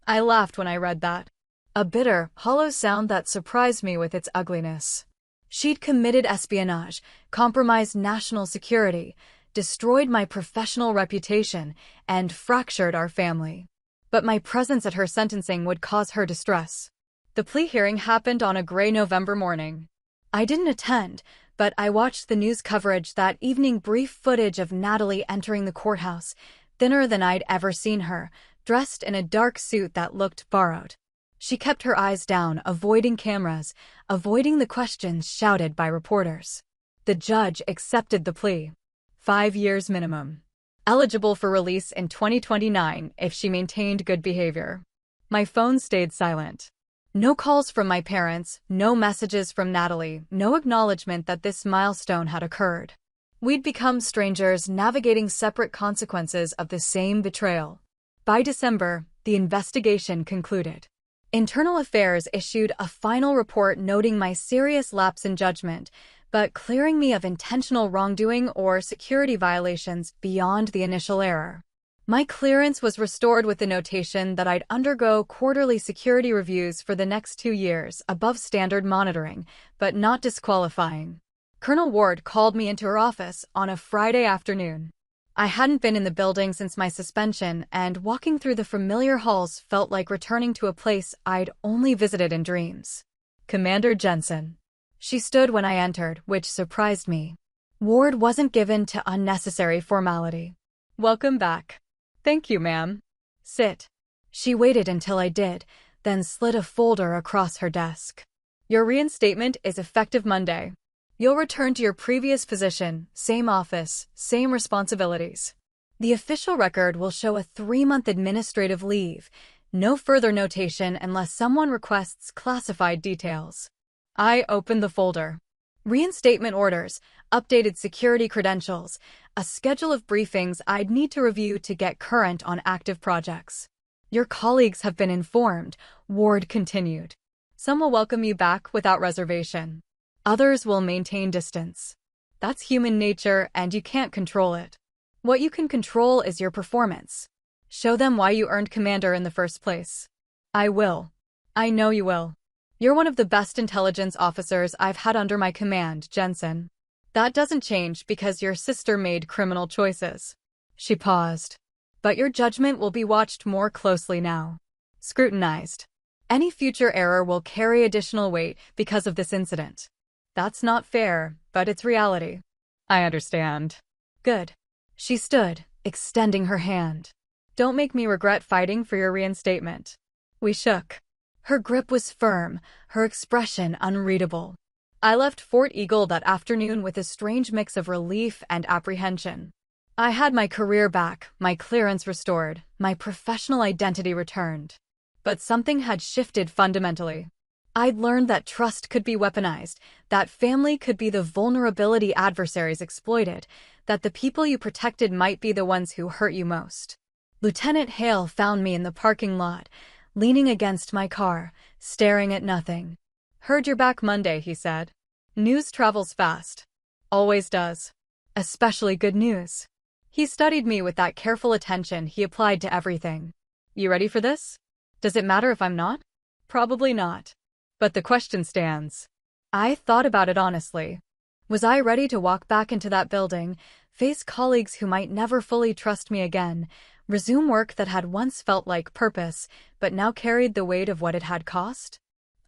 I laughed when I read that. A bitter, hollow sound that surprised me with its ugliness. She'd committed espionage, compromised national security, destroyed my professional reputation, and fractured our family. But my presence at her sentencing would cause her distress. The plea hearing happened on a gray November morning. I didn't attend, but I watched the news coverage that evening, brief footage of Natalie entering the courthouse, thinner than I'd ever seen her, dressed in a dark suit that looked borrowed. She kept her eyes down, avoiding cameras, avoiding the questions shouted by reporters. The judge accepted the plea. 5 years minimum. Eligible for release in 2029 if she maintained good behavior. My phone stayed silent. No calls from my parents, no messages from Natalie, no acknowledgement that this milestone had occurred. We'd become strangers navigating separate consequences of the same betrayal. By December, the investigation concluded. Internal Affairs issued a final report noting my serious lapse in judgment, but clearing me of intentional wrongdoing or security violations beyond the initial error. My clearance was restored with the notation that I'd undergo quarterly security reviews for the next 2 years, above standard monitoring, but not disqualifying. Colonel Ward called me into her office on a Friday afternoon. I hadn't been in the building since my suspension, and walking through the familiar halls felt like returning to a place I'd only visited in dreams. Commander Jensen. She stood when I entered, which surprised me. Ward wasn't given to unnecessary formality. Welcome back. Thank you, ma'am. Sit. She waited until I did, then slid a folder across her desk. Your reinstatement is effective Monday. You'll return to your previous position, same office, same responsibilities. The official record will show a 3-month administrative leave, no further notation unless someone requests classified details. I opened the folder. Reinstatement orders, updated security credentials, a schedule of briefings I'd need to review to get current on active projects. Your colleagues have been informed, Ward continued. Some will welcome you back without reservation. Others will maintain distance. That's human nature, and you can't control it. What you can control is your performance. Show them why you earned commander in the first place. I will. I know you will. You're one of the best intelligence officers I've had under my command, Jensen. That doesn't change because your sister made criminal choices. She paused. But your judgment will be watched more closely now. Scrutinized. Any future error will carry additional weight because of this incident. That's not fair, but it's reality. I understand. Good. She stood, extending her hand. Don't make me regret fighting for your reinstatement. We shook. Her grip was firm, her expression unreadable. I left Fort Eagle that afternoon with a strange mix of relief and apprehension. I had my career back, my clearance restored, my professional identity returned. But something had shifted fundamentally. I'd learned that trust could be weaponized, that family could be the vulnerability adversaries exploited, that the people you protected might be the ones who hurt you most. Lieutenant Hale found me in the parking lot, leaning against my car, staring at nothing. Heard you're back Monday, he said. News travels fast. Always does. Especially good news. He studied me with that careful attention he applied to everything. You ready for this? Does it matter if I'm not? Probably not. But the question stands. I thought about it honestly. Was I ready to walk back into that building, face colleagues who might never fully trust me again, resume work that had once felt like purpose, but now carried the weight of what it had cost?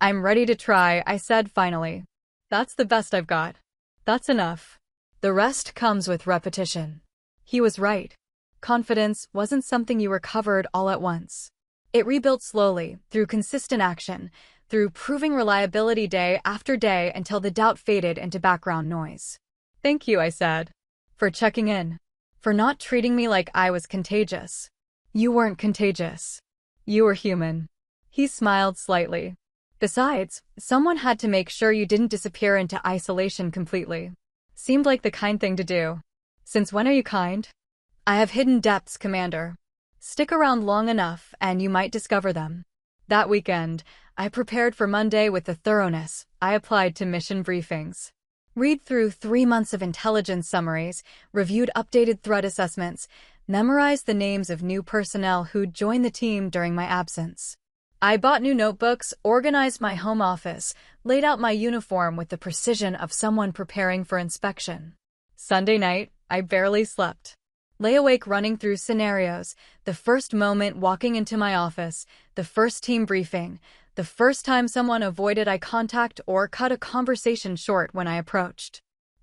I'm ready to try, I said finally. That's the best I've got. That's enough. The rest comes with repetition. He was right. Confidence wasn't something you recovered all at once. It rebuilt slowly, through consistent action, through proving reliability day after day until the doubt faded into background noise. Thank you, I said. For checking in. For not treating me like I was contagious. You weren't contagious. You were human. He smiled slightly. Besides, someone had to make sure you didn't disappear into isolation completely. Seemed like the kind thing to do. Since when are you kind? I have hidden depths, Commander. Stick around long enough, and you might discover them. That weekend, I prepared for Monday with the thoroughness I applied to mission briefings. Read through 3 months of intelligence summaries, reviewed updated threat assessments, memorized the names of new personnel who'd joined the team during my absence. I bought new notebooks, organized my home office, laid out my uniform with the precision of someone preparing for inspection. Sunday night, I barely slept. Lay awake running through scenarios, the first moment walking into my office, the first team briefing, the first time someone avoided eye contact or cut a conversation short when I approached.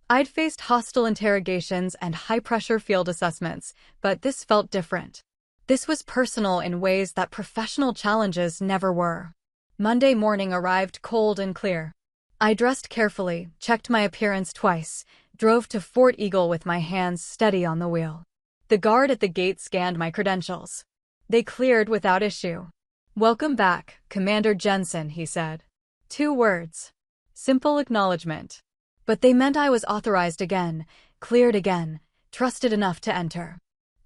I'd faced hostile interrogations and high-pressure field assessments, but this felt different. This was personal in ways that professional challenges never were. Monday morning arrived cold and clear. I dressed carefully, checked my appearance twice, drove to Fort Eagle with my hands steady on the wheel. The guard at the gate scanned my credentials. They cleared without issue. Welcome back, Commander Jensen, he said. 2 words. Simple acknowledgement. But they meant I was authorized again, cleared again, trusted enough to enter.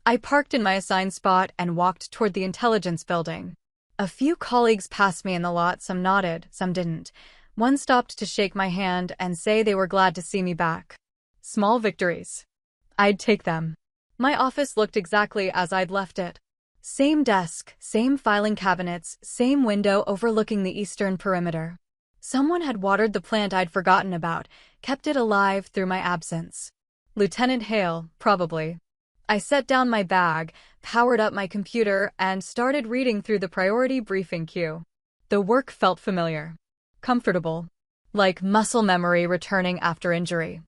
I parked in my assigned spot and walked toward the intelligence building. A few colleagues passed me in the lot, some nodded, some didn't. One stopped to shake my hand and say they were glad to see me back. Small victories. I'd take them. My office looked exactly as I'd left it. Same desk, same filing cabinets, same window overlooking the eastern perimeter. Someone had watered the plant I'd forgotten about, kept it alive through my absence. Lieutenant Hale, probably. I set down my bag, powered up my computer, and started reading through the priority briefing queue. The work felt familiar, comfortable, like muscle memory returning after injury.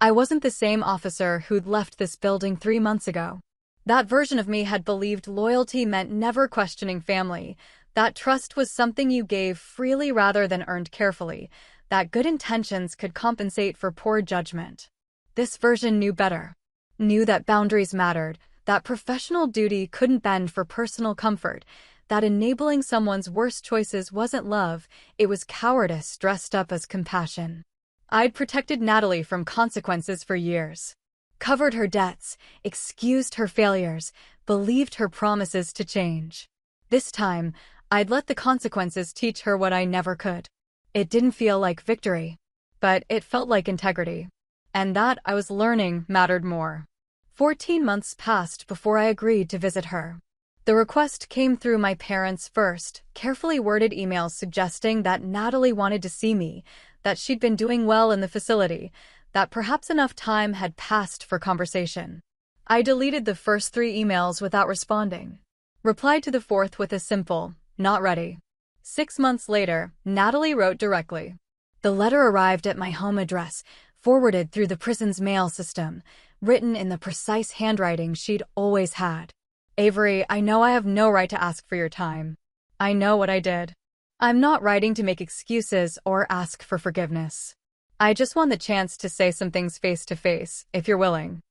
I wasn't the same officer who'd left this building 3 months ago. That version of me had believed loyalty meant never questioning family, that trust was something you gave freely rather than earned carefully, that good intentions could compensate for poor judgment. This version knew better. Knew that boundaries mattered, that professional duty couldn't bend for personal comfort, that enabling someone's worst choices wasn't love, it was cowardice dressed up as compassion. I'd protected Natalie from consequences for years. Covered her debts, excused her failures, believed her promises to change. This time, I'd let the consequences teach her what I never could. It didn't feel like victory, but it felt like integrity. And that, I was learning, mattered more. 14 months passed before I agreed to visit her. The request came through my parents' first, carefully worded emails suggesting that Natalie wanted to see me, that she'd been doing well in the facility, that perhaps enough time had passed for conversation. I deleted the first 3 emails without responding. Replied to the 4th with a simple, "Not ready." 6 months later, Natalie wrote directly. The letter arrived at my home address, forwarded through the prison's mail system, written in the precise handwriting she'd always had. "Avery, I know I have no right to ask for your time. I know what I did. I'm not writing to make excuses or ask for forgiveness. I just want the chance to say some things face to face, if you're willing.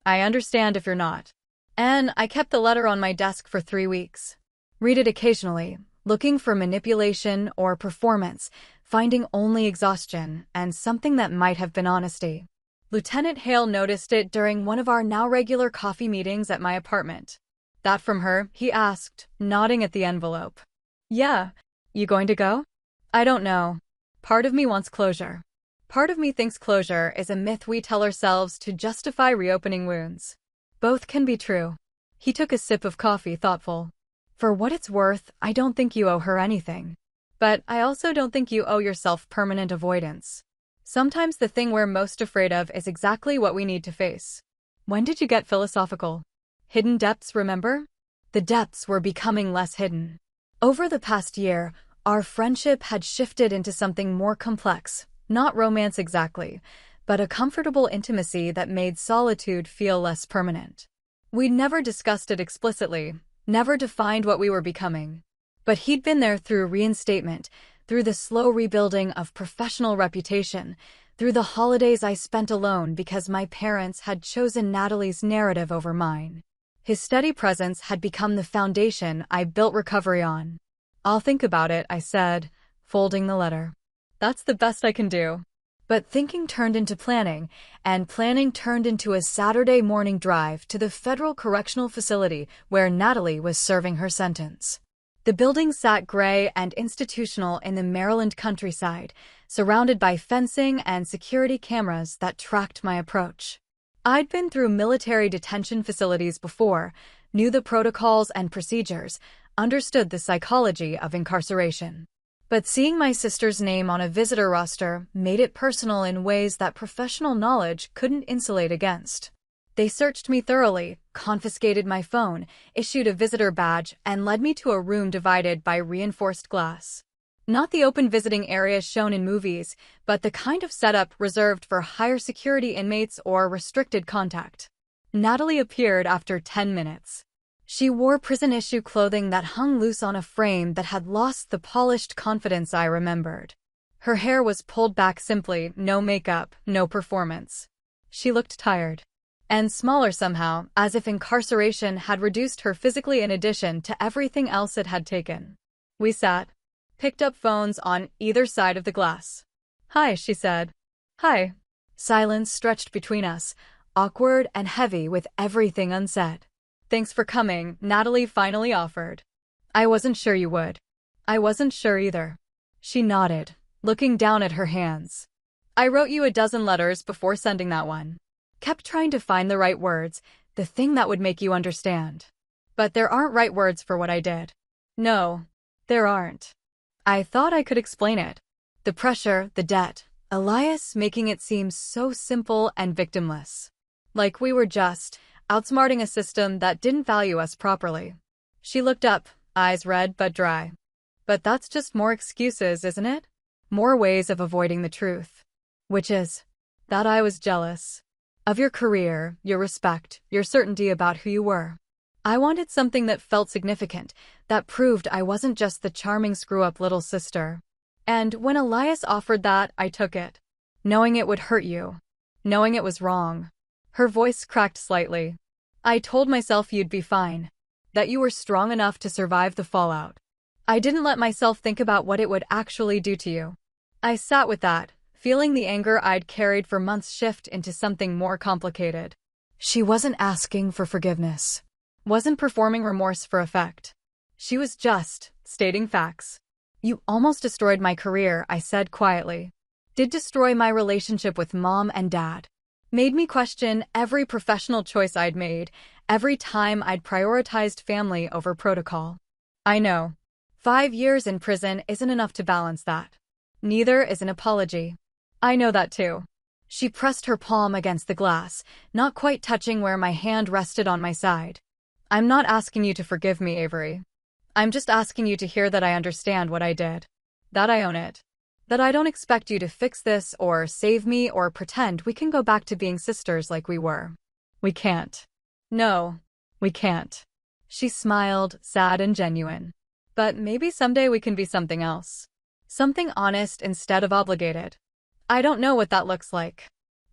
I understand if you're not." And I kept the letter on my desk for 3 weeks. Read it occasionally, looking for manipulation or performance, finding only exhaustion and something that might have been honesty. Lieutenant Hale noticed it during one of our now regular coffee meetings at my apartment. "That from her?" he asked, nodding at the envelope. "Yeah. You going to go?" "I don't know. Part of me wants closure. Part of me thinks closure is a myth we tell ourselves to justify reopening wounds. Both can be true." He took a sip of coffee, thoughtful. "For what it's worth, I don't think you owe her anything. But I also don't think you owe yourself permanent avoidance. Sometimes the thing we're most afraid of is exactly what we need to face." When did you get philosophical? Hidden depths, remember? The depths were becoming less hidden. Over the past year, our friendship had shifted into something more complex, not romance exactly, but a comfortable intimacy that made solitude feel less permanent. We'd never discussed it explicitly, never defined what we were becoming. But he'd been there through reinstatement, through the slow rebuilding of professional reputation, through the holidays I spent alone because my parents had chosen Natalie's narrative over mine. His steady presence had become the foundation I built recovery on. "I'll think about it," I said, folding the letter. "That's the best I can do." But thinking turned into planning, and planning turned into a Saturday morning drive to the federal correctional facility where Natalie was serving her sentence. The building sat gray and institutional in the Maryland countryside, surrounded by fencing and security cameras that tracked my approach. I'd been through military detention facilities before, knew the protocols and procedures, understood the psychology of incarceration. But seeing my sister's name on a visitor roster made it personal in ways that professional knowledge couldn't insulate against. They searched me thoroughly, confiscated my phone, issued a visitor badge, and led me to a room divided by reinforced glass. Not the open visiting areas shown in movies, but the kind of setup reserved for higher security inmates or restricted contact. Natalie appeared after 10 minutes. She wore prison-issue clothing that hung loose on a frame that had lost the polished confidence I remembered. Her hair was pulled back simply, no makeup, no performance. She looked tired. And smaller somehow, as if incarceration had reduced her physically in addition to everything else it had taken. We sat, picked up phones on either side of the glass. "Hi," she said. "Hi." Silence stretched between us, awkward and heavy with everything unsaid. "Thanks for coming," Natalie finally offered. "I wasn't sure you would." "I wasn't sure either." She nodded, looking down at her hands. "I wrote you a dozen letters before sending that one. Kept trying to find the right words, the thing that would make you understand. But there aren't right words for what I did. No, there aren't. I thought I could explain it. The pressure, the debt, Elias making it seem so simple and victimless. Like we were just, outsmarting a system that didn't value us properly. She looked up, eyes red but dry. But that's just more excuses, isn't it? More ways of avoiding the truth. Which is that I was jealous of your career, your respect, your certainty about who you were. I wanted something that felt significant, that proved I wasn't just the charming screw-up little sister. And when Elias offered that, I took it. Knowing it would hurt you. Knowing it was wrong. Her voice cracked slightly. I told myself you'd be fine. That you were strong enough to survive the fallout. I didn't let myself think about what it would actually do to you. I sat with that, feeling the anger I'd carried for months shift into something more complicated. She wasn't asking for forgiveness. Wasn't performing remorse for effect. She was just stating facts. You almost destroyed my career, I said quietly. Did destroy my relationship with Mom and Dad. Made me question every professional choice I'd made, every time I'd prioritized family over protocol. I know. 5 years in prison isn't enough to balance that. Neither is an apology. I know that too. She pressed her palm against the glass, not quite touching where my hand rested on my side. I'm not asking you to forgive me, Avery. I'm just asking you to hear that I understand what I did. That I own it. That I don't expect you to fix this or save me or pretend we can go back to being sisters like we were. We can't. No, we can't. She smiled, sad and genuine. But maybe someday we can be something else. Something honest instead of obligated. I don't know what that looks like.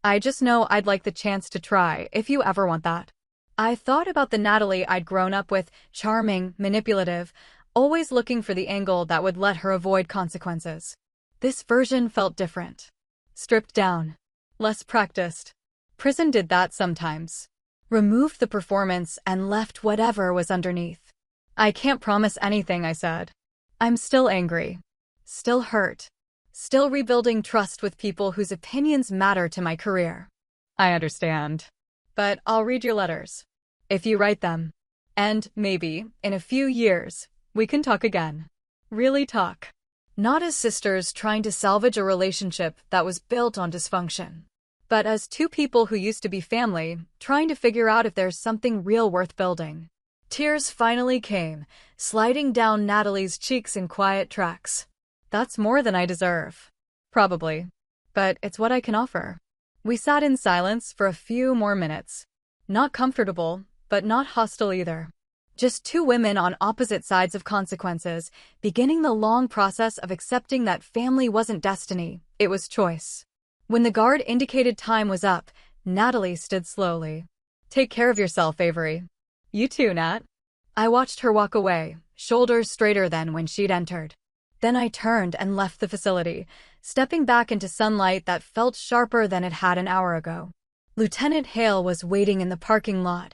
I just know I'd like the chance to try if you ever want that. I thought about the Natalie I'd grown up with, charming, manipulative, always looking for the angle that would let her avoid consequences. This version felt different. Stripped down. Less practiced. Prison did that sometimes. Removed the performance and left whatever was underneath. I can't promise anything, I said. I'm still angry. Still hurt. Still rebuilding trust with people whose opinions matter to my career. I understand. But I'll read your letters. If you write them. And, maybe, in a few years, we can talk again. Really talk. Not as sisters trying to salvage a relationship that was built on dysfunction. But as two people who used to be family, trying to figure out if there's something real worth building. Tears finally came, sliding down Natalie's cheeks in quiet tracks. That's more than I deserve. Probably. But it's what I can offer. We sat in silence for a few more minutes. Not comfortable, but not hostile either. Just two women on opposite sides of consequences, beginning the long process of accepting that family wasn't destiny, it was choice. When the guard indicated time was up, Natalie stood slowly. Take care of yourself, Avery. You too, Nat. I watched her walk away, shoulders straighter than when she'd entered. Then I turned and left the facility, stepping back into sunlight that felt sharper than it had an hour ago. Lieutenant Hale was waiting in the parking lot,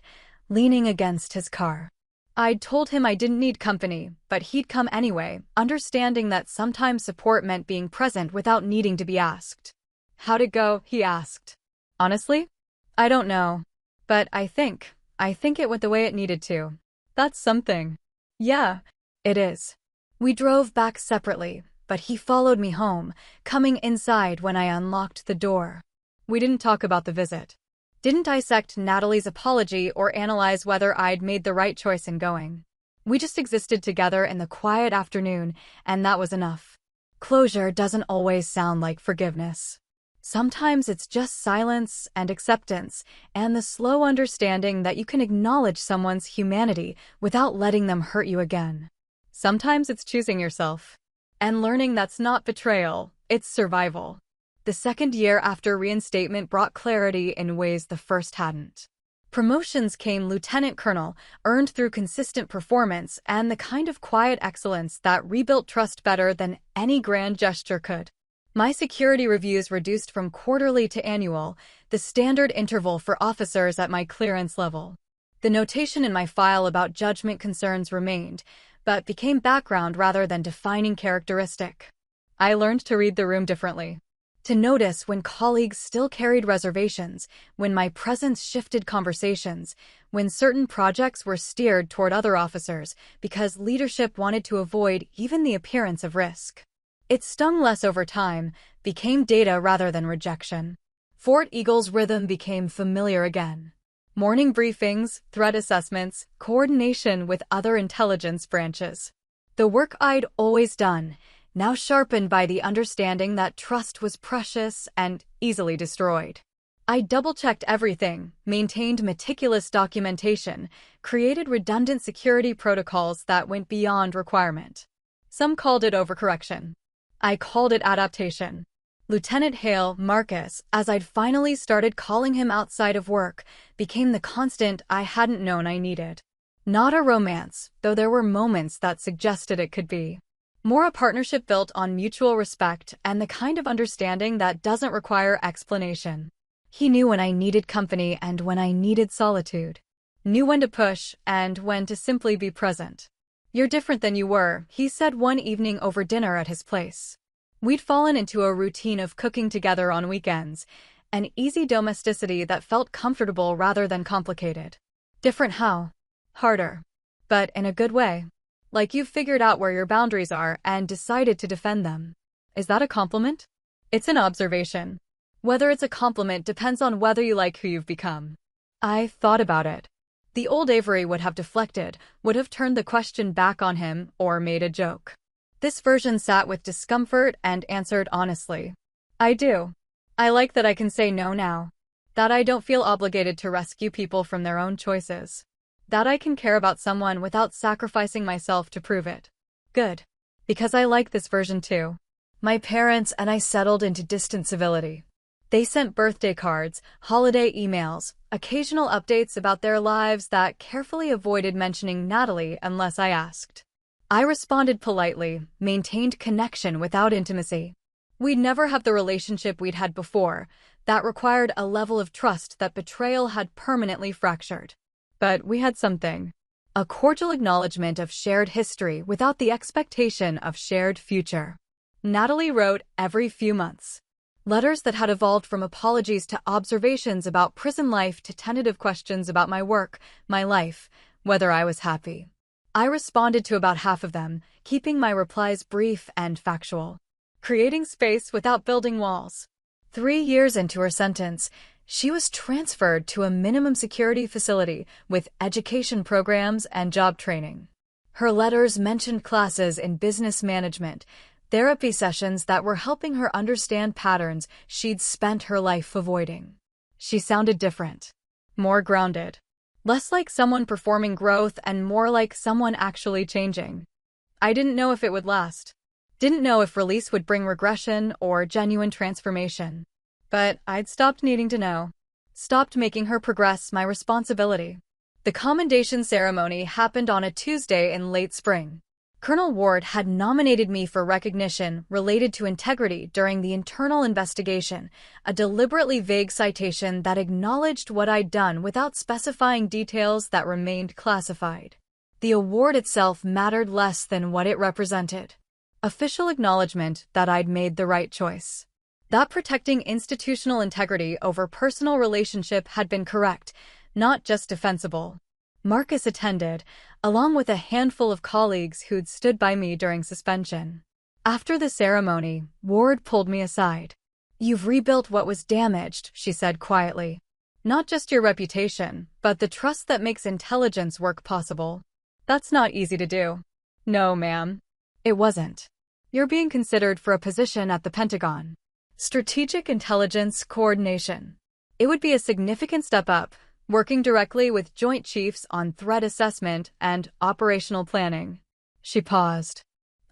leaning against his car. I'd told him I didn't need company, but he'd come anyway, understanding that sometimes support meant being present without needing to be asked. How'd it go? He asked. Honestly? I don't know. But I think it went the way it needed to. That's something. Yeah, it is. We drove back separately, but he followed me home, coming inside when I unlocked the door. We didn't talk about the visit. Didn't dissect Natalie's apology or analyze whether I'd made the right choice in going. We just existed together in the quiet afternoon, and that was enough. Closure doesn't always sound like forgiveness. Sometimes it's just silence and acceptance, and the slow understanding that you can acknowledge someone's humanity without letting them hurt you again. Sometimes it's choosing yourself. And learning that's not betrayal, it's survival. The second year after reinstatement brought clarity in ways the first hadn't. Promotions came lieutenant colonel, earned through consistent performance and the kind of quiet excellence that rebuilt trust better than any grand gesture could. My security reviews reduced from quarterly to annual, the standard interval for officers at my clearance level. The notation in my file about judgment concerns remained, but became background rather than defining characteristic. I learned to read the room differently. To notice when colleagues still carried reservations, when my presence shifted conversations, when certain projects were steered toward other officers because leadership wanted to avoid even the appearance of risk. It stung less over time, became data rather than rejection. Fort Eagle's rhythm became familiar again. Morning briefings, threat assessments, coordination with other intelligence branches. The work I'd always done, now sharpened by the understanding that trust was precious and easily destroyed. I double-checked everything, maintained meticulous documentation, created redundant security protocols that went beyond requirement. Some called it overcorrection. I called it adaptation. Lieutenant Hale, Marcus, as I'd finally started calling him outside of work, became the constant I hadn't known I needed. Not a romance, though there were moments that suggested it could be. More a partnership built on mutual respect and the kind of understanding that doesn't require explanation. He knew when I needed company and when I needed solitude. Knew when to push and when to simply be present. "You're different than you were," he said one evening over dinner at his place. We'd fallen into a routine of cooking together on weekends, an easy domesticity that felt comfortable rather than complicated. Different how? Harder. But in a good way. Like you've figured out where your boundaries are and decided to defend them. Is that a compliment? It's an observation. Whether it's a compliment depends on whether you like who you've become. I thought about it. The old Avery would have deflected, would have turned the question back on him, or made a joke. This version sat with discomfort and answered honestly. I do. I like that I can say no now. That I don't feel obligated to rescue people from their own choices. That I can care about someone without sacrificing myself to prove it. Good. Because I like this version too. My parents and I settled into distant civility. They sent birthday cards, holiday emails, occasional updates about their lives that carefully avoided mentioning Natalie unless I asked. I responded politely, maintained connection without intimacy. We'd never have the relationship we'd had before, that required a level of trust that betrayal had permanently fractured. But we had something. A cordial acknowledgement of shared history without the expectation of shared future. Natalie wrote every few months. Letters that had evolved from apologies to observations about prison life to tentative questions about my work, my life, whether I was happy. I responded to about half of them, keeping my replies brief and factual. Creating space without building walls. 3 years into her sentence, she was transferred to a minimum security facility with education programs and job training. Her letters mentioned classes in business management, therapy sessions that were helping her understand patterns she'd spent her life avoiding. She sounded different. More grounded. Less like someone performing growth and more like someone actually changing. I didn't know if it would last. Didn't know if release would bring regression or genuine transformation. But I'd stopped needing to know. Stopped making her progress my responsibility. The commendation ceremony happened on a Tuesday in late spring. Colonel Ward had nominated me for recognition related to integrity during the internal investigation, a deliberately vague citation that acknowledged what I'd done without specifying details that remained classified. The award itself mattered less than what it represented. Official acknowledgement that I'd made the right choice. That protecting institutional integrity over personal relationship had been correct, not just defensible. Marcus attended, along with a handful of colleagues who'd stood by me during suspension. After the ceremony, Ward pulled me aside. "You've rebuilt what was damaged," she said quietly. "Not just your reputation, but the trust that makes intelligence work possible. That's not easy to do." "No, ma'am. It wasn't. You're being considered for a position at the Pentagon. Strategic Intelligence Coordination. It would be a significant step up, working directly with Joint Chiefs on threat assessment and operational planning." She paused.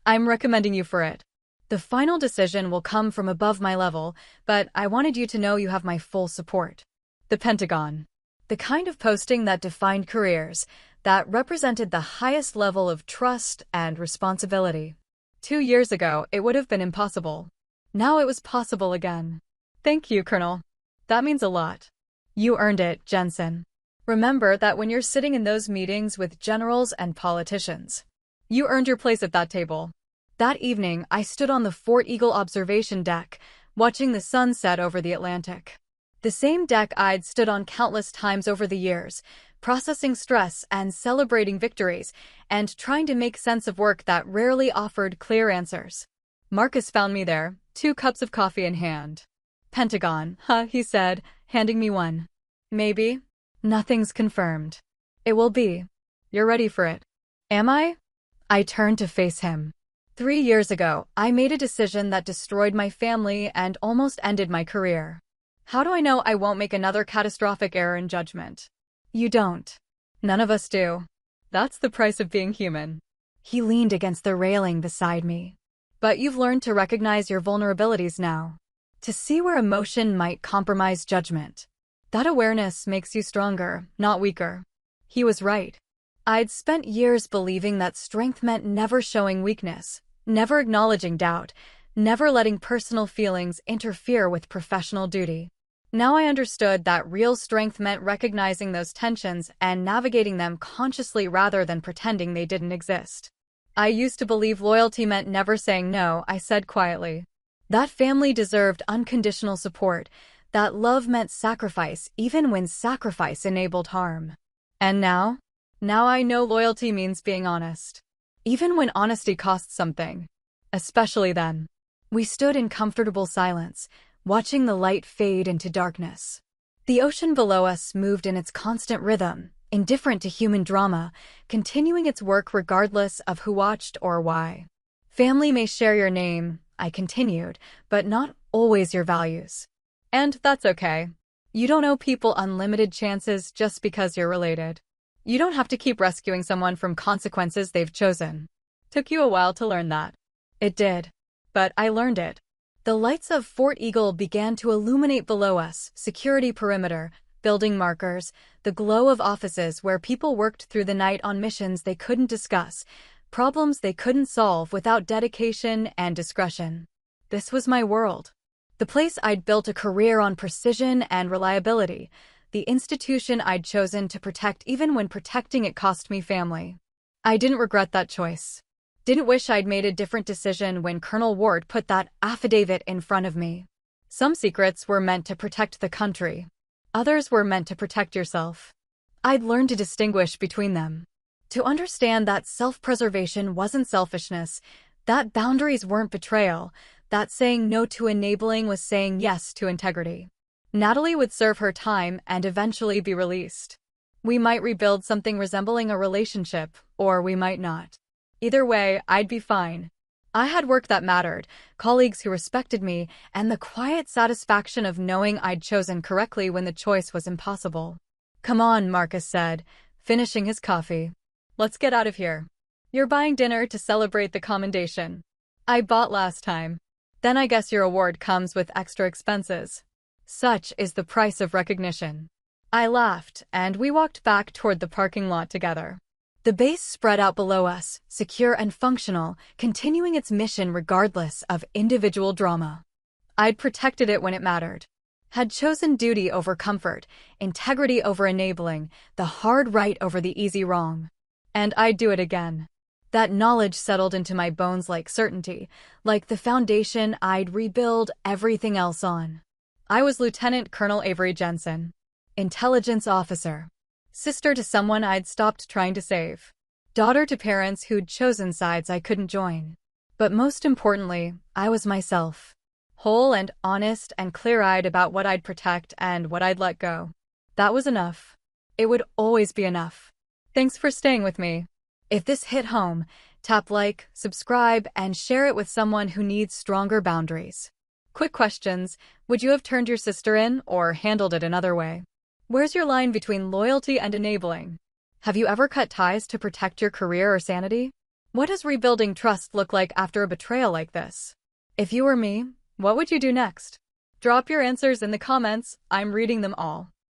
"I'm recommending you for it. The final decision will come from above my level, but I wanted you to know you have my full support." The Pentagon. The kind of posting that defined careers, that represented the highest level of trust and responsibility. 2 years ago, it would have been impossible. Now it was possible again. "Thank you, Colonel. That means a lot." "You earned it, Jensen. Remember that when you're sitting in those meetings with generals and politicians. You earned your place at that table." That evening, I stood on the Fort Eagle observation deck, watching the sun set over the Atlantic. The same deck I'd stood on countless times over the years, processing stress and celebrating victories, and trying to make sense of work that rarely offered clear answers. Marcus found me there, 2 cups of coffee in hand. "Pentagon, huh?" he said, handing me one. "Maybe. Nothing's confirmed. It will be. You're ready for it. Am I? I turned to face him. 3 years ago, I made a decision that destroyed my family and almost ended my career. How do I know I won't make another catastrophic error in judgment? You don't. None of us do. That's the price of being human. He leaned against the railing beside me. But you've learned to recognize your vulnerabilities now. To see where emotion might compromise judgment. That awareness makes you stronger, not weaker. He was right. I'd spent years believing that strength meant never showing weakness, never acknowledging doubt, never letting personal feelings interfere with professional duty. Now I understood that real strength meant recognizing those tensions and navigating them consciously rather than pretending they didn't exist. I used to believe loyalty meant never saying no, I said quietly. That family deserved unconditional support, that love meant sacrifice even when sacrifice enabled harm. And now? Now I know loyalty means being honest. Even when honesty costs something. Especially then. We stood in comfortable silence, watching the light fade into darkness. The ocean below us moved in its constant rhythm, indifferent to human drama, continuing its work regardless of who watched or why. Family may share your name, I continued, but not always your values. And that's okay. You don't owe people unlimited chances just because you're related. You don't have to keep rescuing someone from consequences they've chosen. Took you a while to learn that. It did. But I learned it. The lights of Fort Eagle began to illuminate below us, security perimeter, building markers, the glow of offices where people worked through the night on missions they couldn't discuss, problems they couldn't solve without dedication and discretion. This was my world. The place I'd built a career on precision and reliability, the institution I'd chosen to protect even when protecting it cost me family. I didn't regret that choice. Didn't wish I'd made a different decision when Colonel Ward put that affidavit in front of me. Some secrets were meant to protect the country. Others were meant to protect yourself. I'd learned to distinguish between them. To understand that self-preservation wasn't selfishness, that boundaries weren't betrayal, that saying no to enabling was saying yes to integrity. Natalie would serve her time and eventually be released. We might rebuild something resembling a relationship, or we might not. Either way, I'd be fine. I had work that mattered, colleagues who respected me, and the quiet satisfaction of knowing I'd chosen correctly when the choice was impossible. Come on, Marcus said, finishing his coffee. Let's get out of here. You're buying dinner to celebrate the commendation. I bought last time. Then I guess your award comes with extra expenses. Such is the price of recognition. I laughed, and we walked back toward the parking lot together. The base spread out below us, secure and functional, continuing its mission regardless of individual drama. I'd protected it when it mattered. Had chosen duty over comfort, integrity over enabling, the hard right over the easy wrong. And I'd do it again. That knowledge settled into my bones like certainty, like the foundation I'd rebuild everything else on. I was Lieutenant Colonel Avery Jensen, intelligence officer. Sister to someone I'd stopped trying to save. Daughter to parents who'd chosen sides I couldn't join. But most importantly, I was myself. Whole and honest and clear-eyed about what I'd protect and what I'd let go. That was enough. It would always be enough. Thanks for staying with me. If this hit home, tap like, subscribe, and share it with someone who needs stronger boundaries. Quick questions. Would you have turned your sister in or handled it another way? Where's your line between loyalty and enabling? Have you ever cut ties to protect your career or sanity? What does rebuilding trust look like after a betrayal like this? If you were me, what would you do next? Drop your answers in the comments. I'm reading them all.